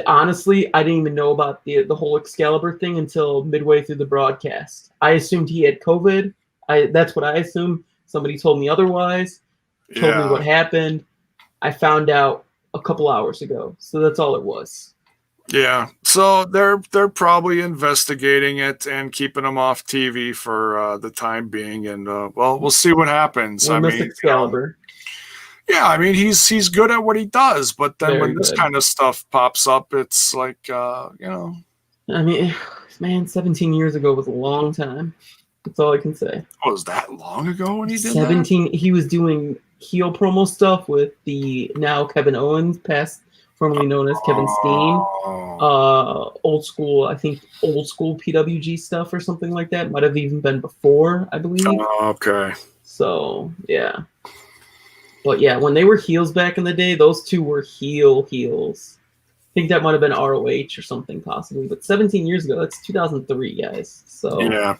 honestly, I didn't even know about the whole Excalibur thing until midway through the broadcast. I assumed he had COVID. That's what I assumed. Somebody told me otherwise. Told me what happened. I found out a couple hours ago, so that's all it was. Yeah, so they're probably investigating it and keeping him off TV for the time being, and we'll see what happens. We'll miss Excalibur. Yeah, I mean he's good at what he does, but then when this kind of stuff pops up, it's like I mean, man, 17 years ago was a long time. That's all I can say. Was that long ago when he did 17? That? He was doing heel promo stuff with the now Kevin Owens, formerly known as Kevin Steen. Old school PWG stuff or something like that. Might have even been before, I believe. Okay. So yeah. But yeah, when they were heels back in the day, those two were heels. I think that might have been ROH or something possibly. But 17 years ago, that's 2003, guys. So yeah.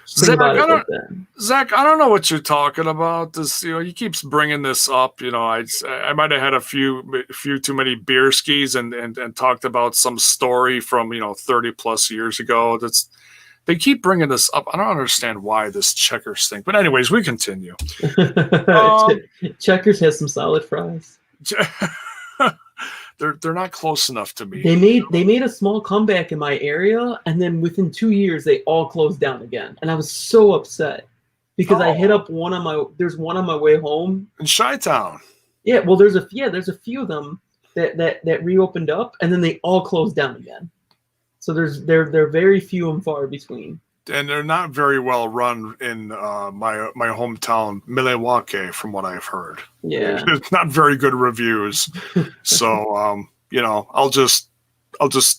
Zach, I don't know what you're talking about. This, he keeps bringing this up. I might have had a few too many beer skis and talked about some story from 30 plus years ago. They keep bringing this up. I don't understand why this Checkers thing. But anyways, we continue. Checkers has some solid fries. They're not close enough to me. They made a small comeback in my area, and then within 2 years they all closed down again, and I was so upset because I hit up there's one on my way home in Chi-Town. Yeah, well, there's a few of them that reopened up, and then they all closed down again. So they're very few and far between. And they're not very well run in my hometown, Milwaukee, from what I've heard. Yeah, it's not very good reviews. So I'll just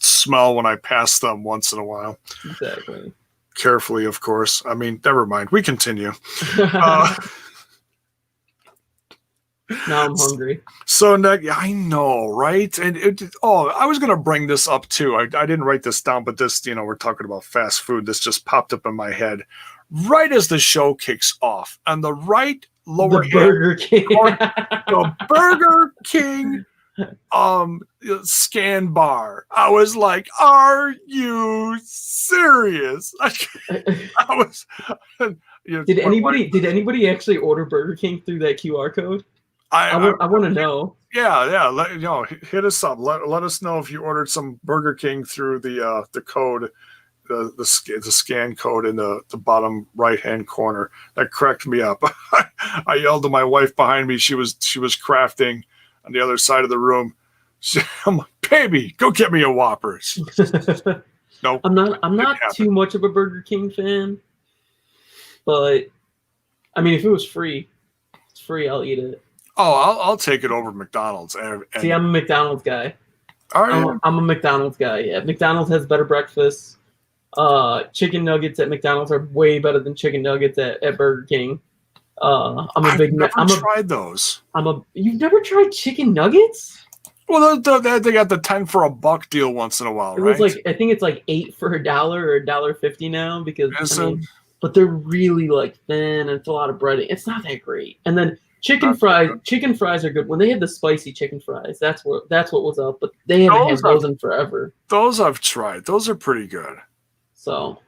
smell when I pass them once in a while. Exactly. Carefully, of course. I mean, never mind. We continue. Now I'm hungry. So I know, right? And I was going to bring this up too. I didn't write this down, but this, we're talking about fast food. This just popped up in my head right as the show kicks off. On the right lower the Burger King, the Burger King scan bar. I was like, "Are you serious?" I was. Did anybody actually order Burger King through that QR code? I want to know. Yeah. Hit us up. Let us know if you ordered some Burger King through the code, the scan code in the bottom right hand corner. That cracked me up. I yelled to my wife behind me. She was crafting on the other side of the room. I'm like, baby, go get me a Whopper. Nope. I'm not too much of a Burger King fan, but I mean, if it was free, it's free. I'll eat it. Oh, I'll take it over McDonald's. See, I'm a McDonald's guy. All right. I'm a McDonald's guy. Yeah, McDonald's has better breakfast. Chicken nuggets at McDonald's are way better than chicken nuggets at Burger King. I've never tried those. You've never tried chicken nuggets? Well, they got the 10 for $1 deal once in a while, right? It was I think it's like 8 for $1 or $1.50 now because but they're really thin and it's a lot of breading. It's not that great. And then chicken fries are good. When they had the spicy chicken fries, that's what was up. But they haven't had those in forever. Those I've tried. Those are pretty good. So,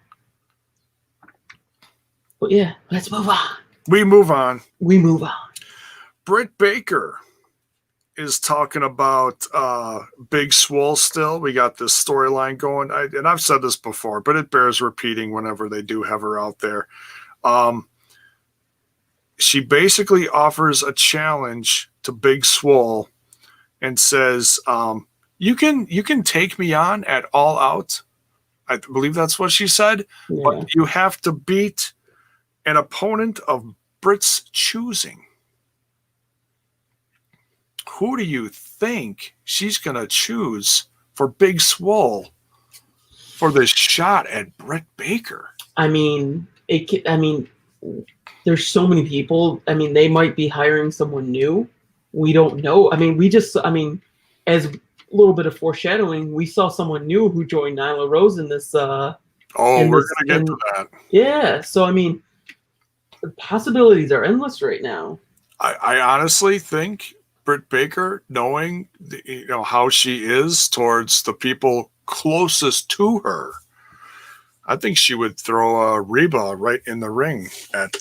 but yeah, let's move on. We move on. Britt Baker is talking about Big Swole still. We got this storyline going. And I've said this before, but it bears repeating whenever they do have her out there. She basically offers a challenge to Big Swole and says, you can take me on at All Out. I believe that's what she said. Yeah. But you have to beat an opponent of Britt's choosing. Who do you think she's going to choose for Big Swole for this shot at Britt Baker? I mean, there's so many people. I mean, they might be hiring someone new. We don't know. I mean, as a little bit of foreshadowing, we saw someone new who joined Nyla Rose in this. We're going to get to that. Yeah. So, I mean, the possibilities are endless right now. I honestly think Britt Baker, knowing how she is towards the people closest to her, I think she would throw Reba right in the ring at.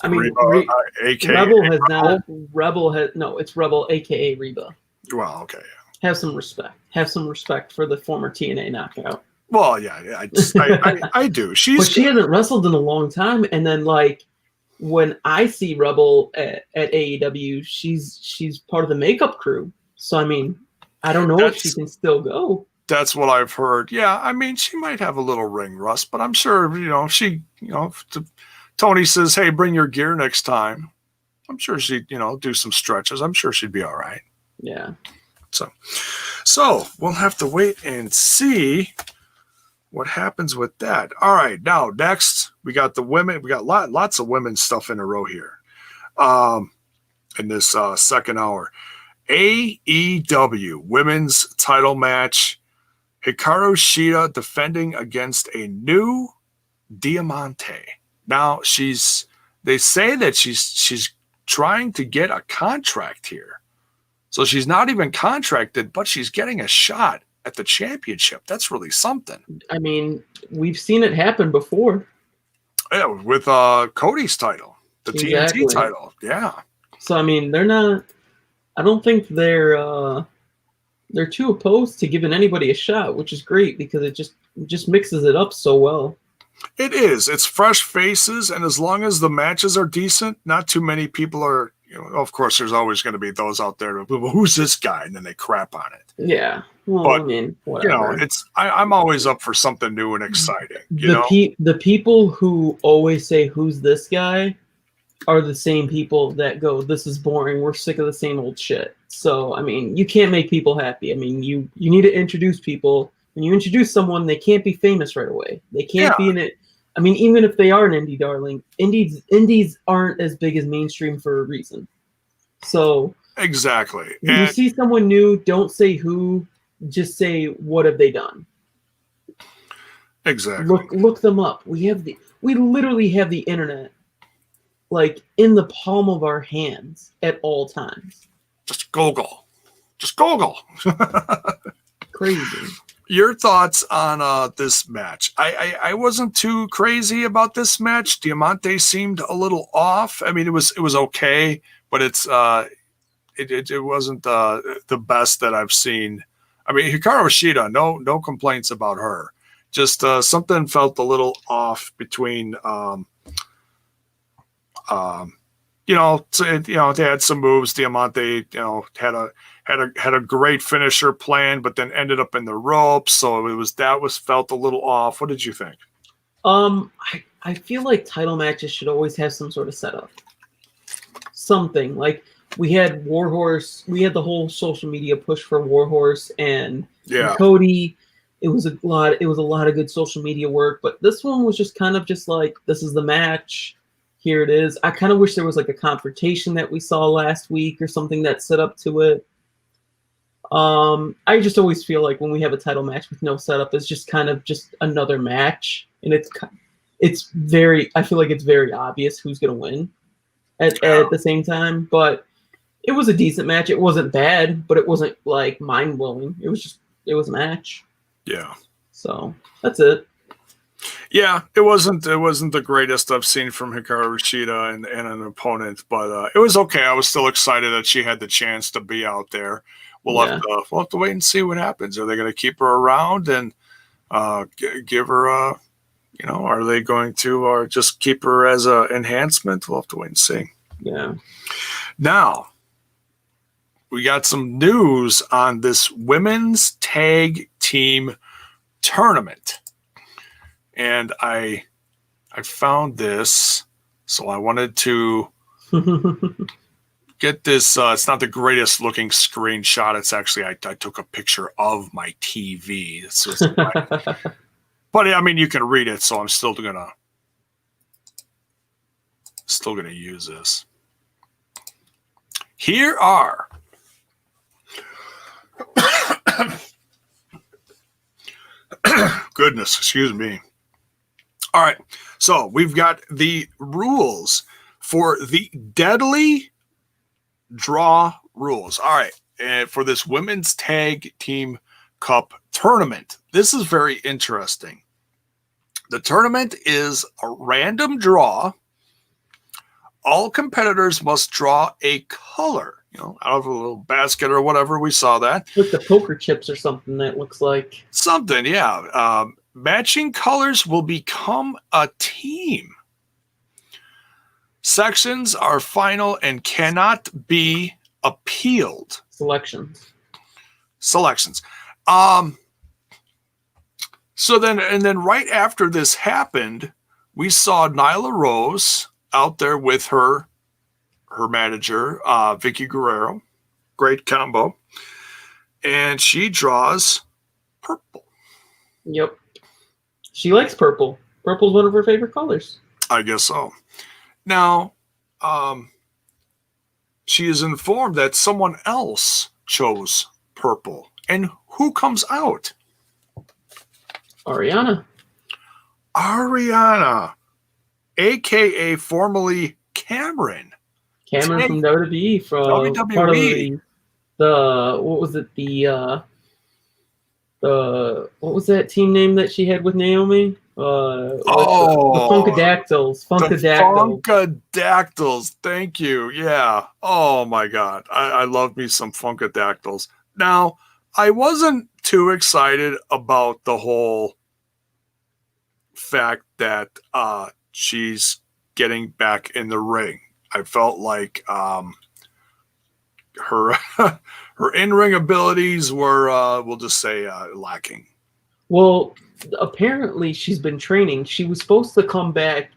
Reba, aka Rebel has not. Rebel has it's Rebel, aka Reba. Well, okay. Have some respect. Have some respect for the former TNA knockout. Well, yeah, I do. She hasn't wrestled in a long time, and then when I see Rebel at AEW, she's part of the makeup crew. So I mean, I don't know if she can still go. That's what I've heard. Yeah, I mean, she might have a little ring rust, but I'm sure if Tony says, "Hey, bring your gear next time," I'm sure she'd do some stretches. I'm sure she'd be all right. Yeah. So we'll have to wait and see what happens with that. All right, now next we got the women. We got lots of women's stuff in a row here. In this second hour, AEW women's title match. Hikaru Shida defending against a new Diamante. Now they say that she's trying to get a contract here. So she's not even contracted, but she's getting a shot at the championship. That's really something. I mean, we've seen it happen before. Yeah, with Cody's title, the TNT title. Yeah. So I mean, I don't think they're too opposed to giving anybody a shot, which is great because it just mixes it up so well. It is. It's fresh faces, and as long as the matches are decent, not too many people are. Of course, there's always going to be those out there. Well, who's this guy? And then they crap on it. Yeah. Well, but, I mean, whatever. I'm always up for something new and exciting. The people who always say, "Who's this guy?" are the same people that go, "This is boring. We're sick of the same old shit." So, I mean, you can't make people happy. I mean, you need to introduce people. When you introduce someone, they can't be famous right away. They can't be in it. I mean, even if they are an indie darling, indies aren't as big as mainstream for a reason. So exactly. When you see someone new, don't say who, just say what have they done. Exactly. Look them up. We literally have the internet like in the palm of our hands at all times. Just Google. Crazy. Your thoughts on this match? I wasn't too crazy about this match. Diamante seemed a little off. I mean, it was okay, but it wasn't the best that I've seen. I mean, Hikaru Shida, no complaints about her. Just something felt a little off between. They had some moves. Diamante, had a great finisher plan, but then ended up in the ropes. So felt a little off. What did you think? I feel like title matches should always have some sort of setup. Something like we had Warhorse. We had the whole social media push for Warhorse and Cody. It was a lot of good social media work, but this one was just kind of just like, this is the match. Here it is. I kind of wish there was like a confrontation that we saw last week or something that set up to it. I just always feel like when we have a title match with no setup, it's just kind of just another match, and I feel like it's very obvious who's gonna win at the same time. But it was a decent match. It wasn't bad, but it wasn't like mind blowing. It was a match. Yeah. So that's it. Yeah, it wasn't the greatest I've seen from Hikaru Shida and an opponent, but it was okay. I was still excited that she had the chance to be out there. We'll have to wait and see what happens. Are they going to keep her around and give her are they going to just keep her as an enhancement? We'll have to wait and see. Yeah. Now, we got some news on this women's tag team tournament. And I found this, so I wanted to get this. It's not the greatest looking screenshot. It's actually, I took a picture of my TV. But I mean, you can read it, so I'm still gonna use this. Here are goodness, excuse me. All right, so we've got the rules for the Deadly Draw rules. All right, and for this Women's Tag Team Cup tournament, this is very interesting. The tournament is a random draw. All competitors must draw a color, out of a little basket or whatever. We saw that. With the poker chips or something that looks like. Something, yeah. Matching colors will become a team. Sections are final and cannot be appealed. Selections. So then right after this happened, we saw Nyla Rose out there with her manager, Vicky Guerrero. Great combo. And she draws purple. Yep. She likes purple. Purple's one of her favorite colors. I guess so. Now, she is informed that someone else chose purple. And who comes out? Ariana. Ariana, aka formerly Cameron. Cameron from WWE, from part of the what was it, the what was that team name that she had with Naomi? The Funkadactyls. The Funkadactyls. Thank you. Yeah. Oh my God. I love me some Funkadactyls. Now, I wasn't too excited about the whole fact that she's getting back in the ring. I felt like her her in-ring abilities were, we'll just say, lacking. Well, apparently she's been training. She was supposed to come back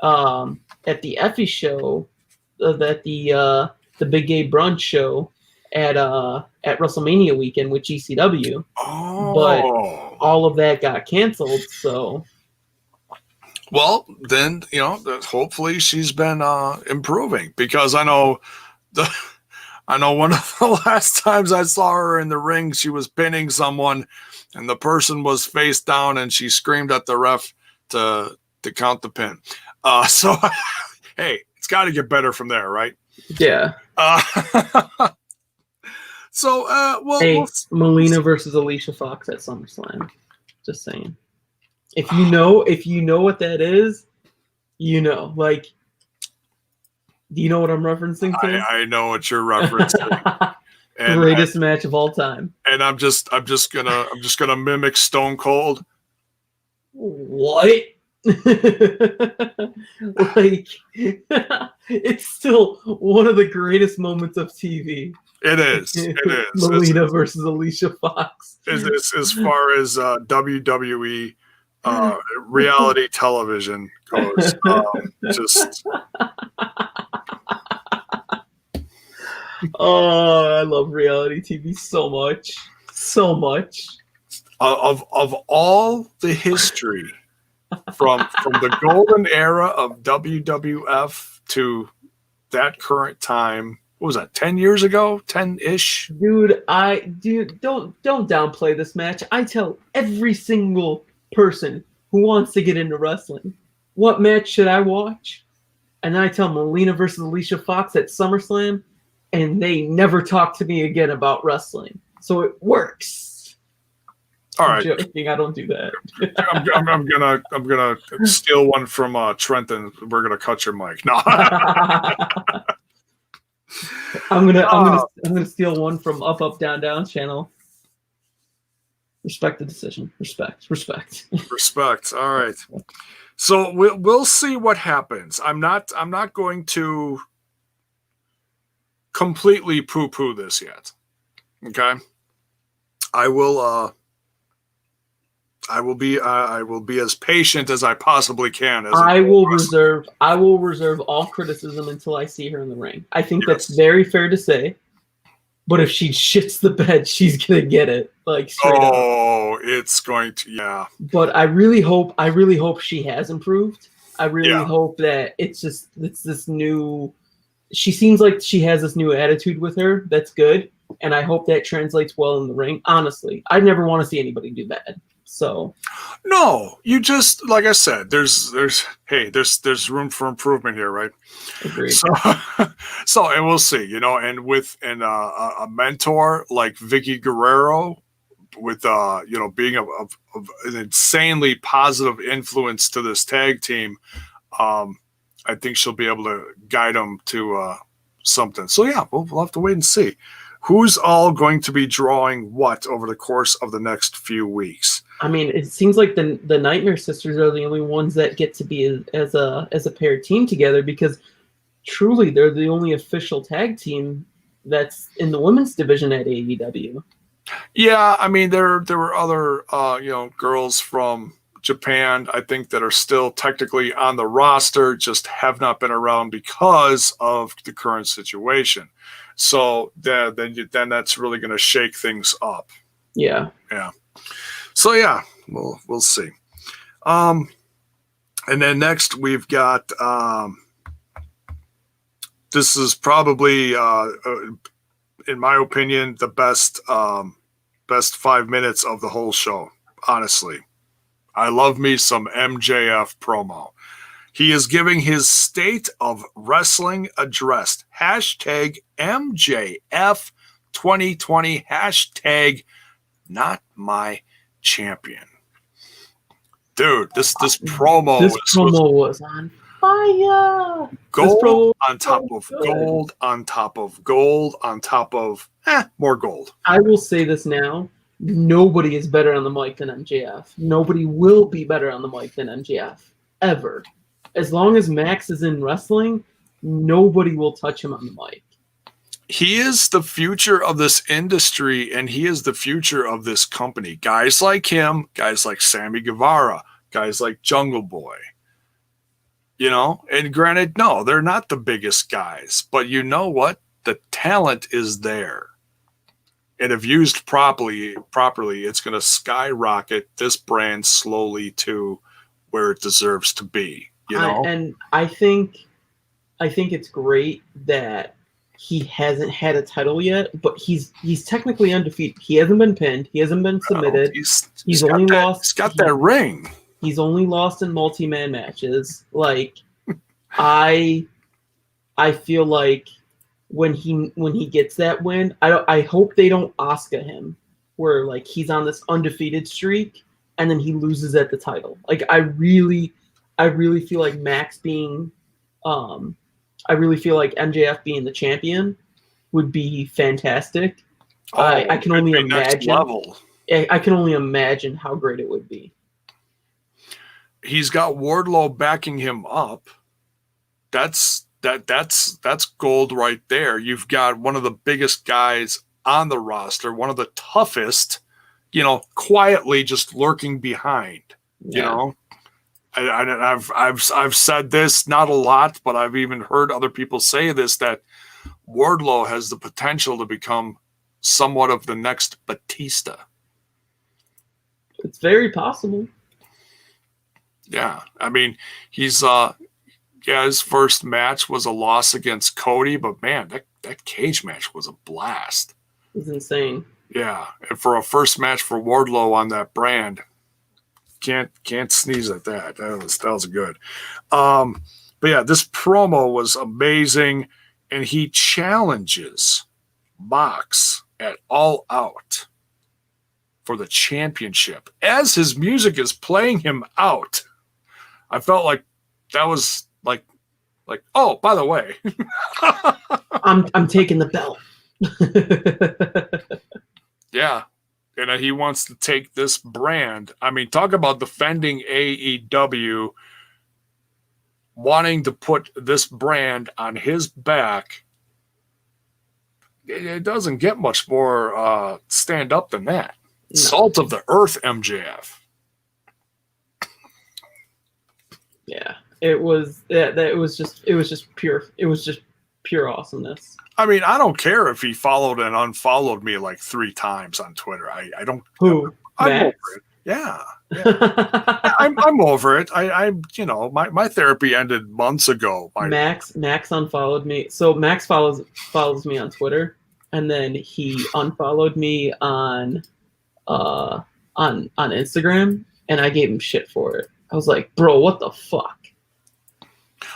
at the Effie show, at the Big Gay Brunch show at WrestleMania weekend with GCW. Oh. But all of that got canceled. So, well, then hopefully she's been improving, because I know one of the last times I saw her in the ring, she was pinning someone, and the person was face down, and she screamed at the ref to count the pin. So, hey, it's got to get better from there, right? Yeah. So, well, hey, Molina versus Alicia Fox at SummerSlam. Just saying. If you know what that is, like, do you know what I'm referencing to? I know what you're referencing. Greatest match of all time. And I'm just gonna mimic Stone Cold. What? Like, it's still one of the greatest moments of TV. It is. It is. Molina versus Alicia Fox. As far as WWE reality television goes, just. Oh, I love reality TV so much. So much. Of all the history from the golden era of WWF to that current time, what was that, 10 years ago? 10-ish? Dude, don't downplay this match. I tell every single person who wants to get into wrestling, what match should I watch? And I tell Molina versus Alicia Fox at SummerSlam, and they never talk to me again about wrestling. So it works. All right. I'm joking. I don't do that. I'm gonna steal one from Trenton. We're gonna cut your mic. No. I'm gonna steal one from Up Down Down channel. Respect the decision. Respect. All right. So we'll see what happens. I'm not going to completely poo-poo this yet. Okay. I will be as patient as I possibly can. I will reserve all criticism until I see her in the ring. I think that's very fair to say. But if she shits the bed, she's gonna get it. Like, straight up. It's going to, yeah. But I really hope she has improved. I really hope that it's this new. She seems like she has this new attitude with her. That's good, and I hope that translates well in the ring. Honestly, I never want to see anybody do bad. So, no, you just, like I said, there's room for improvement here, right? Agreed. So, and we'll see, and with a mentor like Vicky Guerrero, with being of an insanely positive influence to this tag team, I think she'll be able to guide them to something. So yeah, we'll have to wait and see who's all going to be drawing what over the course of the next few weeks. I mean, it seems like the Nightmare Sisters are the only ones that get to be as a pair team together, because truly they're the only official tag team that's in the women's division at AEW. Yeah, I mean there were other girls from Japan, I think, that are still technically on the roster, just have not been around because of the current situation. So then that's really going to shake things up. Yeah. Yeah. So yeah, we'll see. And then next we've got this is probably in my opinion the best 5 minutes of the whole show. Honestly, I love me some MJF promo. He is giving his State of Wrestling address. Hashtag MJF 2020. Hashtag not my champion. Dude, this promo was on fire. Gold on top of gold on top of gold on top of more gold. I will say this now. Nobody is better on the mic than MJF. Nobody will be better on the mic than MJF. Ever. As long as Max is in wrestling, nobody will touch him on the mic. He is the future of this industry, and he is the future of this company. Guys like him, guys like Sammy Guevara, guys like Jungle Boy. You know, and granted, no, they're not the biggest guys, but you know what? The talent is there. And if used properly, it's going to skyrocket this brand slowly to where it deserves to be. You know? And I think it's great that he hasn't had a title yet, but he's technically undefeated. He hasn't been pinned. He hasn't been submitted. He's only lost. He's got that ring. He's only lost in multi-man matches. Like, I feel like when he gets that win, I hope they don't Asuka him, where like he's on this undefeated streak and then he loses at the title. Like, I really feel like Max being, I really feel like MJF being the champion would be fantastic. I can only imagine. I can only imagine how great it would be. He's got Wardlow backing him up. That's gold right there. You've got one of the biggest guys on the roster, one of the toughest, you know, quietly just lurking behind. You know, I've said this not a lot, but I've even heard other people say this, that Wardlow has the potential to become somewhat of the next Batista. It's very possible. Yeah, I mean, he's his first match was a loss against Cody, but man, that cage match was a blast. It was insane. Yeah, and for a first match for Wardlow on that brand, can't sneeze at that. That was good. But yeah, this promo was amazing, and he challenges Mox at All Out for the championship. As his music is playing him out, I felt like that was like, oh, by the way, I'm taking the belt. Yeah. And he wants to take this brand. I mean, talk about defending AEW, wanting to put this brand on his back. It doesn't get much more stand up than that. No. Salt of the earth, MJF. Yeah, it was just pure awesomeness. I mean, I don't care if he followed and unfollowed me like 3 times on Twitter. I don't. Who? I'm over it. Yeah. I'm over it. I'm my therapy ended months ago. Max unfollowed me. So Max follows me on Twitter, and then he unfollowed me on Instagram, and I gave him shit for it. I was like, bro, what the fuck?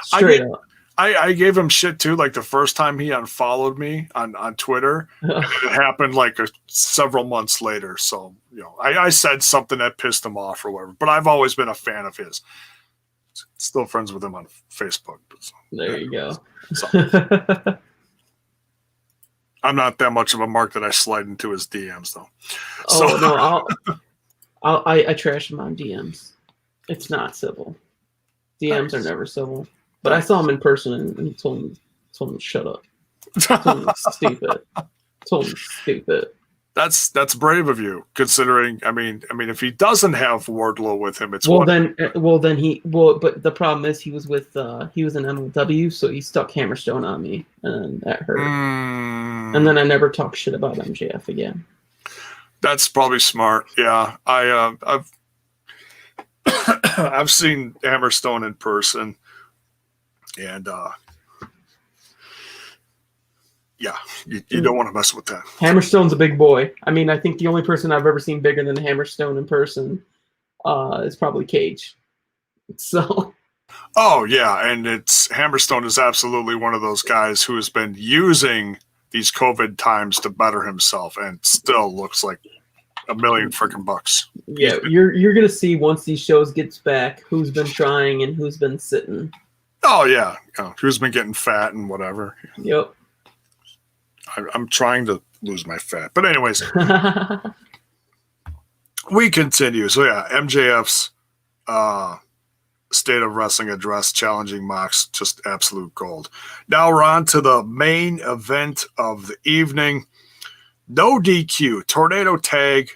Straight up. I gave him shit too, like the first time he unfollowed me on Twitter. It happened like several months later. So, I said something that pissed him off or whatever, but I've always been a fan of his. Still friends with him on Facebook. So, there you go. So, I'm not that much of a mark that I slide into his DMs though. Oh, no, I trash him on DMs. It's not civil. DMs are never civil. But I saw him in person and he told him to shut up. Told him stupid. Told him stupid. That's brave of you, considering. I mean, if he doesn't have Wardlow with him, it's but the problem is he was in MLW, so he stuck Hammerstone on me, and that hurt. And then I never talked shit about MJF again. That's probably smart. Yeah, I've seen Hammerstone in person. And you don't want to mess with that. Hammerstone's a big boy. I mean, I think the only person I've ever seen bigger than Hammerstone in person is probably Cage. So. Oh yeah, and Hammerstone is absolutely one of those guys who has been using these COVID times to better himself, and still looks like $1 million freaking bucks. Yeah, you're gonna see once these shows gets back who's been trying and who's been sitting. Oh yeah, who's been getting fat and whatever. Yep. I'm trying to lose my fat, but anyways, we continue. So yeah, MJF's State of Wrestling address challenging Mox, just absolute gold. Now we're on to the main event of the evening. No DQ, tornado tag,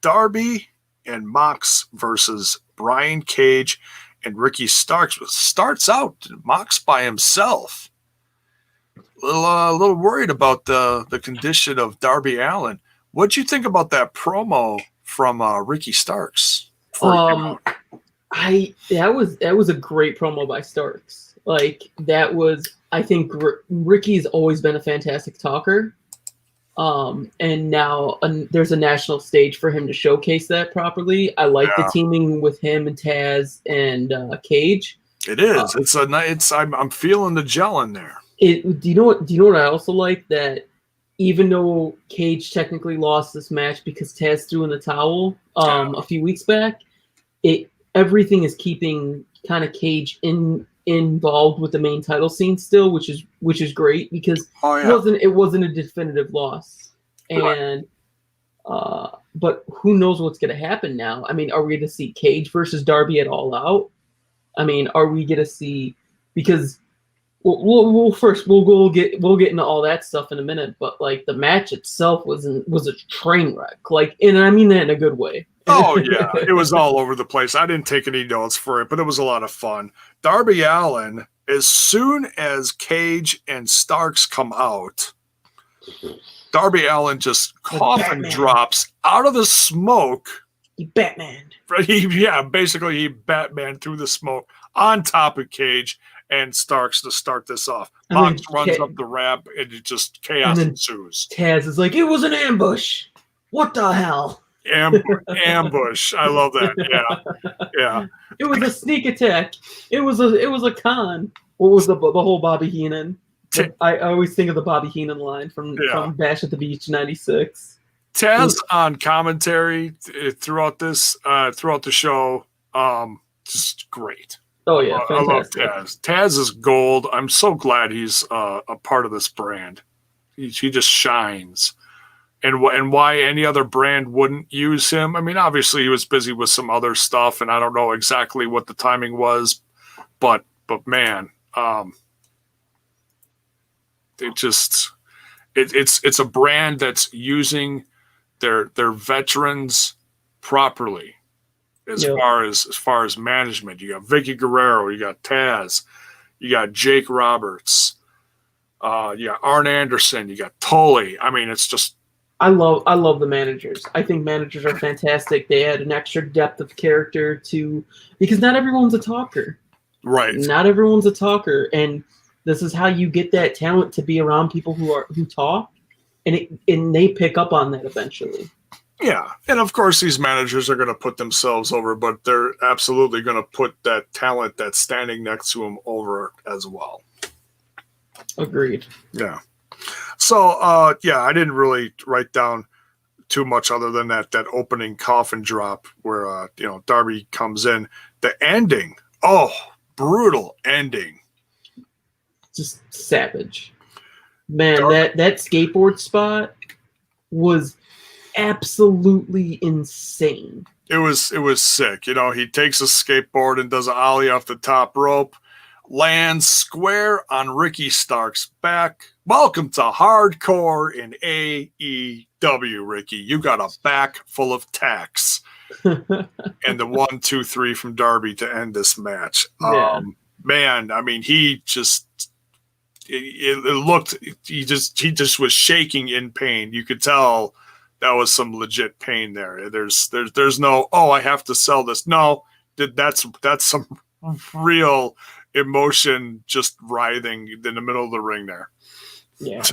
Darby and Mox versus Brian Cage and Ricky Starks. Starts out Mox by himself. A little worried about the condition of Darby Allin. What'd you think about that promo from Ricky Starks? That was a great promo by Starks. Like that was, I think Ricky's always been a fantastic talker. And now there's a national stage for him to showcase that properly. I like the teaming with him and Taz and Cage. It is. I'm feeling the gel in there. Do you know what I also like? That even though Cage technically lost this match because Taz threw in the towel a few weeks back, everything is keeping kind of Cage involved with the main title scene still, which is great because it wasn't a definitive loss. And but who knows what's going to happen now? I mean, are we going to see Cage versus Darby at All Out? I mean, are we going to see, because we'll get into all that stuff in a minute, but like the match itself was a train wreck. Like, and I mean that in a good way. Oh yeah, it was all over the place. I didn't take any notes for it, but it was a lot of fun. Darby Allin, as soon as Cage and Starks come out, Darby Allin just coffin drops out of the smoke. He Batman. Basically he Batman through the smoke on top of Cage and Starks to start this off. Mox runs up the ramp and it just chaos ensues. Taz is like, it was an ambush. What the hell? Ambush. I love that. Yeah. It was a sneak attack. It was a con. What was the whole Bobby Heenan? I always think of the Bobby Heenan line from Bash at the Beach '96. Taz on commentary throughout the show, just great. Oh yeah, fantastic. I love Taz. Taz is gold. I'm so glad he's a part of this brand. He just shines. And why any other brand wouldn't use him? I mean, obviously he was busy with some other stuff, and I don't know exactly what the timing was, but man, it's a brand that's using their veterans properly as far as management. You got Vicky Guerrero, you got Taz, you got Jake Roberts, you got Arn Anderson, you got Tully. I mean, it's just. I love the managers. I think managers are fantastic. They add an extra depth of character because not everyone's a talker. Right. Not everyone's a talker, and this is how you get that talent to be around people who talk, and they pick up on that eventually. Yeah, and of course these managers are going to put themselves over, but they're absolutely going to put that talent that's standing next to them over as well. Agreed. Yeah. So, I didn't really write down too much other than that opening coffin drop where, Darby comes in. The ending, brutal ending. Just savage. Man, that skateboard spot was absolutely insane. It was sick. He takes a skateboard and does an ollie off the top rope, lands square on Ricky Starks' back. Welcome to hardcore in AEW, Ricky. You got a back full of tacks. And the 1, 2, 3 from Darby to end this match. Yeah. Man, I mean, he just was shaking in pain. You could tell that was some legit pain there. There's no, I have to sell this. No, that's some real emotion just writhing in the middle of the ring there. Yeah.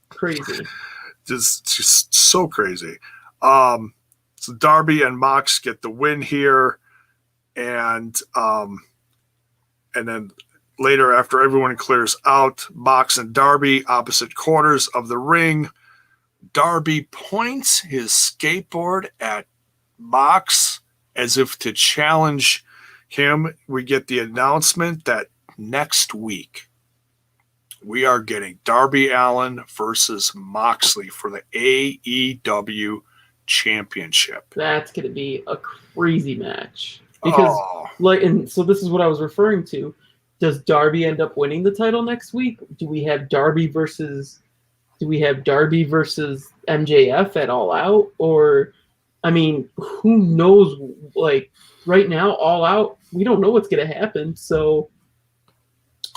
Crazy. Just so crazy. So Darby and Mox get the win here, and then later, after everyone clears out, Mox and Darby opposite corners of the ring. Darby points his skateboard at Mox as if to challenge him. We get the announcement that next week we are getting Darby Allin versus Moxley for the AEW Championship. That's going to be a crazy match. Because, and so this is what I was referring to. Does Darby end up winning the title next week? Do we have Darby versus MJF at All Out? Or, I mean, who knows? Like, right now, All Out, we don't know what's going to happen. So,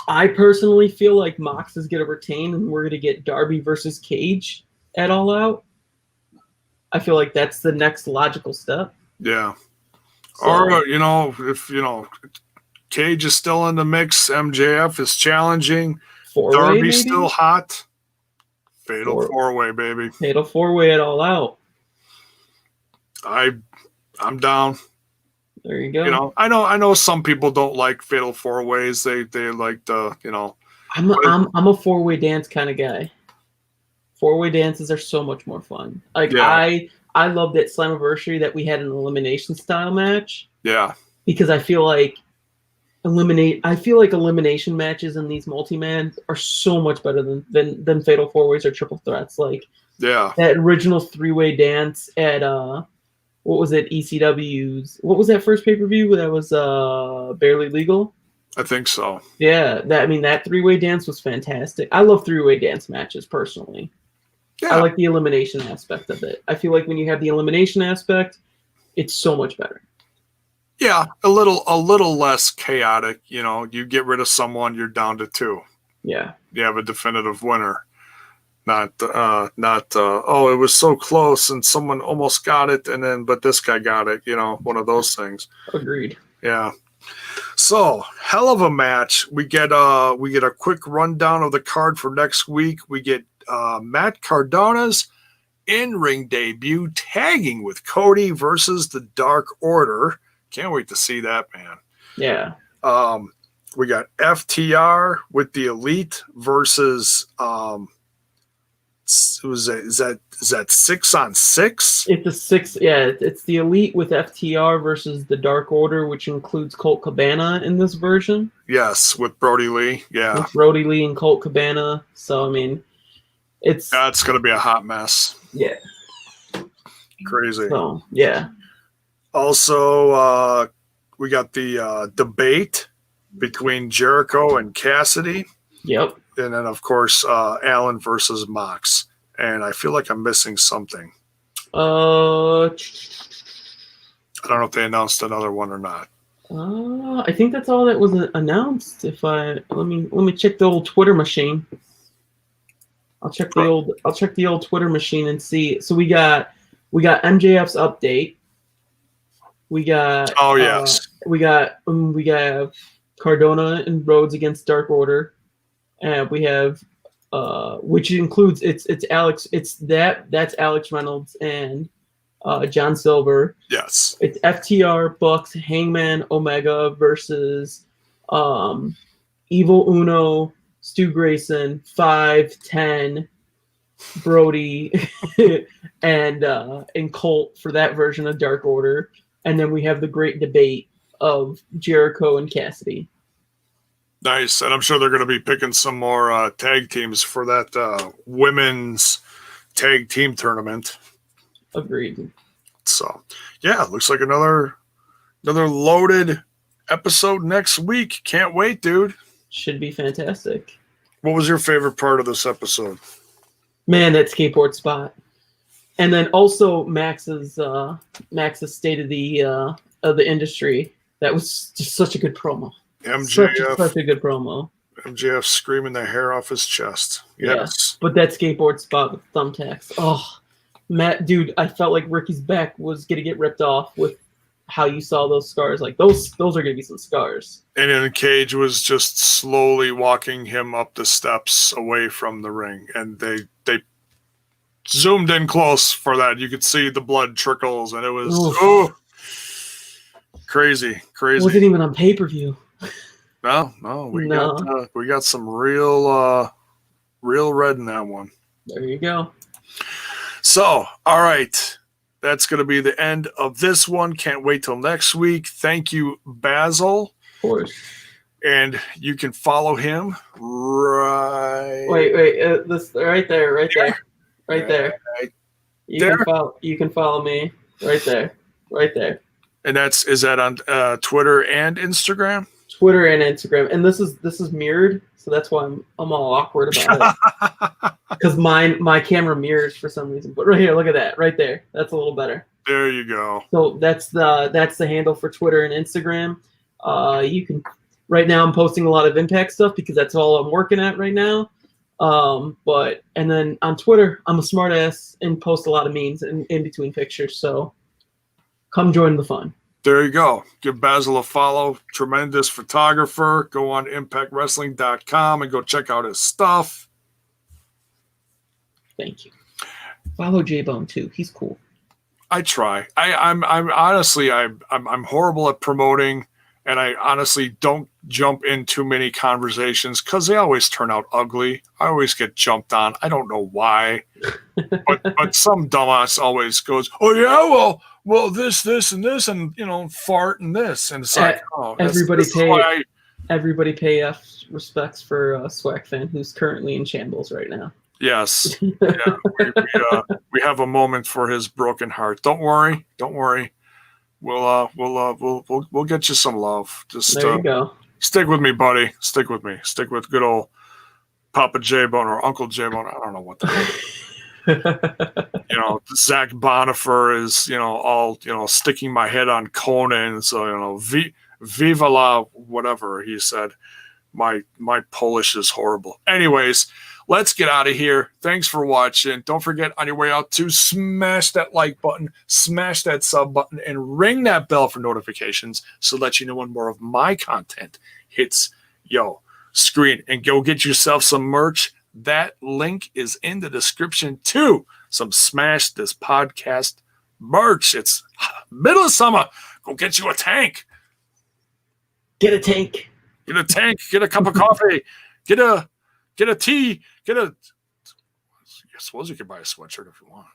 I personally feel like Mox is going to retain, and we're going to get Darby versus Cage at All Out. I feel like that's the next logical step. Yeah. So, or, if, Cage is still in the mix, MJF is challenging, Darby's still hot. Fatal four-way, baby. Fatal four-way at All Out. I'm down. There you go. I know some people don't like fatal four-ways. They like the, I'm a four-way dance kind of guy. Four-way dances are so much more fun. Like, yeah. I love that Slammiversary that we had an elimination style match. Yeah. Because I feel like elimination matches in these multi-mans are so much better than fatal four-ways or triple threats. Like, yeah, that original three-way dance at what was it, ECW's, what was that first pay-per-view that was Barely Legal? I think so. Yeah, that three-way dance was fantastic. I love three-way dance matches personally. Yeah. I like the elimination aspect of it. I feel like when you have the elimination aspect, it's so much better. Yeah, a little less chaotic. You get rid of someone, you're down to two. Yeah, you have a definitive winner. Not it was so close and someone almost got it, but this guy got it. One of those things. Agreed. Yeah. So hell of a match. We get a quick rundown of the card for next week. We get Matt Cardona's in-ring debut, tagging with Cody versus the Dark Order. Can't wait to see that, man. Yeah. We got FTR with the Elite versus is that 6-on-6? It's a 6. Yeah, it's the Elite with FTR versus the Dark Order, which includes Colt Cabana in this version. Yes, with Brody Lee. Yeah, with Brody Lee and Colt Cabana. So it's going to be a hot mess. Yeah. Crazy. So yeah. Also, we got the debate between Jericho and Cassidy. Yep. And then, of course, Allin versus Mox. And I feel like I'm missing something. I don't know if they announced another one or not. I think that's all that was announced. Let me check the old Twitter machine. I'll check the old Twitter machine and see. So we got MJF's update. We got we have Cardona and Rhodes against Dark Order. We have which includes it's Alex, that's Alex Reynolds and John Silver. Yes. It's FTR, Bucks, Hangman, Omega versus Evil Uno, Stu Grayson, 5-10, Brody, and Colt for that version of Dark Order. And then we have the great debate of Jericho and Cassidy. Nice. And I'm sure they're going to be picking some more tag teams for that women's tag team tournament. Agreed. So, yeah, looks like another loaded episode next week. Can't wait, dude. Should be fantastic. What was your favorite part of this episode? Man, that skateboard spot. And then also Max's state of the industry. That was just such a good promo. MJF, such a good promo. MJF screaming the hair off his chest. Yes. Yeah, but that skateboard spot with thumbtacks. Oh, Matt, dude, I felt like Ricky's back was gonna get ripped off with how you saw those scars. Like those are gonna be some scars. And then Cage was just slowly walking him up the steps away from the ring, and they zoomed in close for that. You could see the blood trickles, and it was crazy. It wasn't even on pay-per-view. No, we got some real red in that one. There you go. So, all right. That's going to be the end of this one. Can't wait till next week. Thank you, Basil. Of course. And you can follow him right. Wait, this right there. You can follow me right there. And is that on Twitter and Instagram? Twitter and Instagram, and this is mirrored, so that's why I'm all awkward about it. Because my camera mirrors for some reason. But right here, look at that, right there. That's a little better. There you go. So that's the handle for Twitter and Instagram. You can. Right now, I'm posting a lot of Impact stuff because that's all I'm working at right now. And then on Twitter, I'm a smartass and post a lot of memes in between pictures. So come join the fun. There you go. Give Basil a follow. Tremendous photographer. Go on impactwrestling.com and go check out his stuff. Thank you. Follow J-Bone too. He's cool. I try. I'm honestly I'm horrible at promoting, and I honestly don't jump in too many conversations because they always turn out ugly. I always get jumped on. I don't know why, but some dumbass always goes, "Oh yeah, well, this, and this, and fart and this," and it's like, everybody pay respects for Swag Fan, who's currently in shambles right now. Yes, yeah, we have a moment for his broken heart. Don't worry. We'll get you some love. Just there you go. Stick with me, buddy. Stick with me. Stick with good old Papa J-Bone or Uncle J-Bone. I don't know what the hell. Zach Bonifer is, all, sticking my head on Conan. So, viva la whatever he said. My Polish is horrible. Anyways, let's get out of here. Thanks for watching. Don't forget on your way out to smash that like button, smash that sub button, and ring that bell for notifications so that you know when more of my content hits your screen. And go get yourself some merch. That link is in the description too. Some Smash This Podcast merch. It's middle of summer. Go get you a tank. Get a tank. Get a tank. Get a cup of coffee. Get a tea. I suppose you could buy a sweatshirt if you want.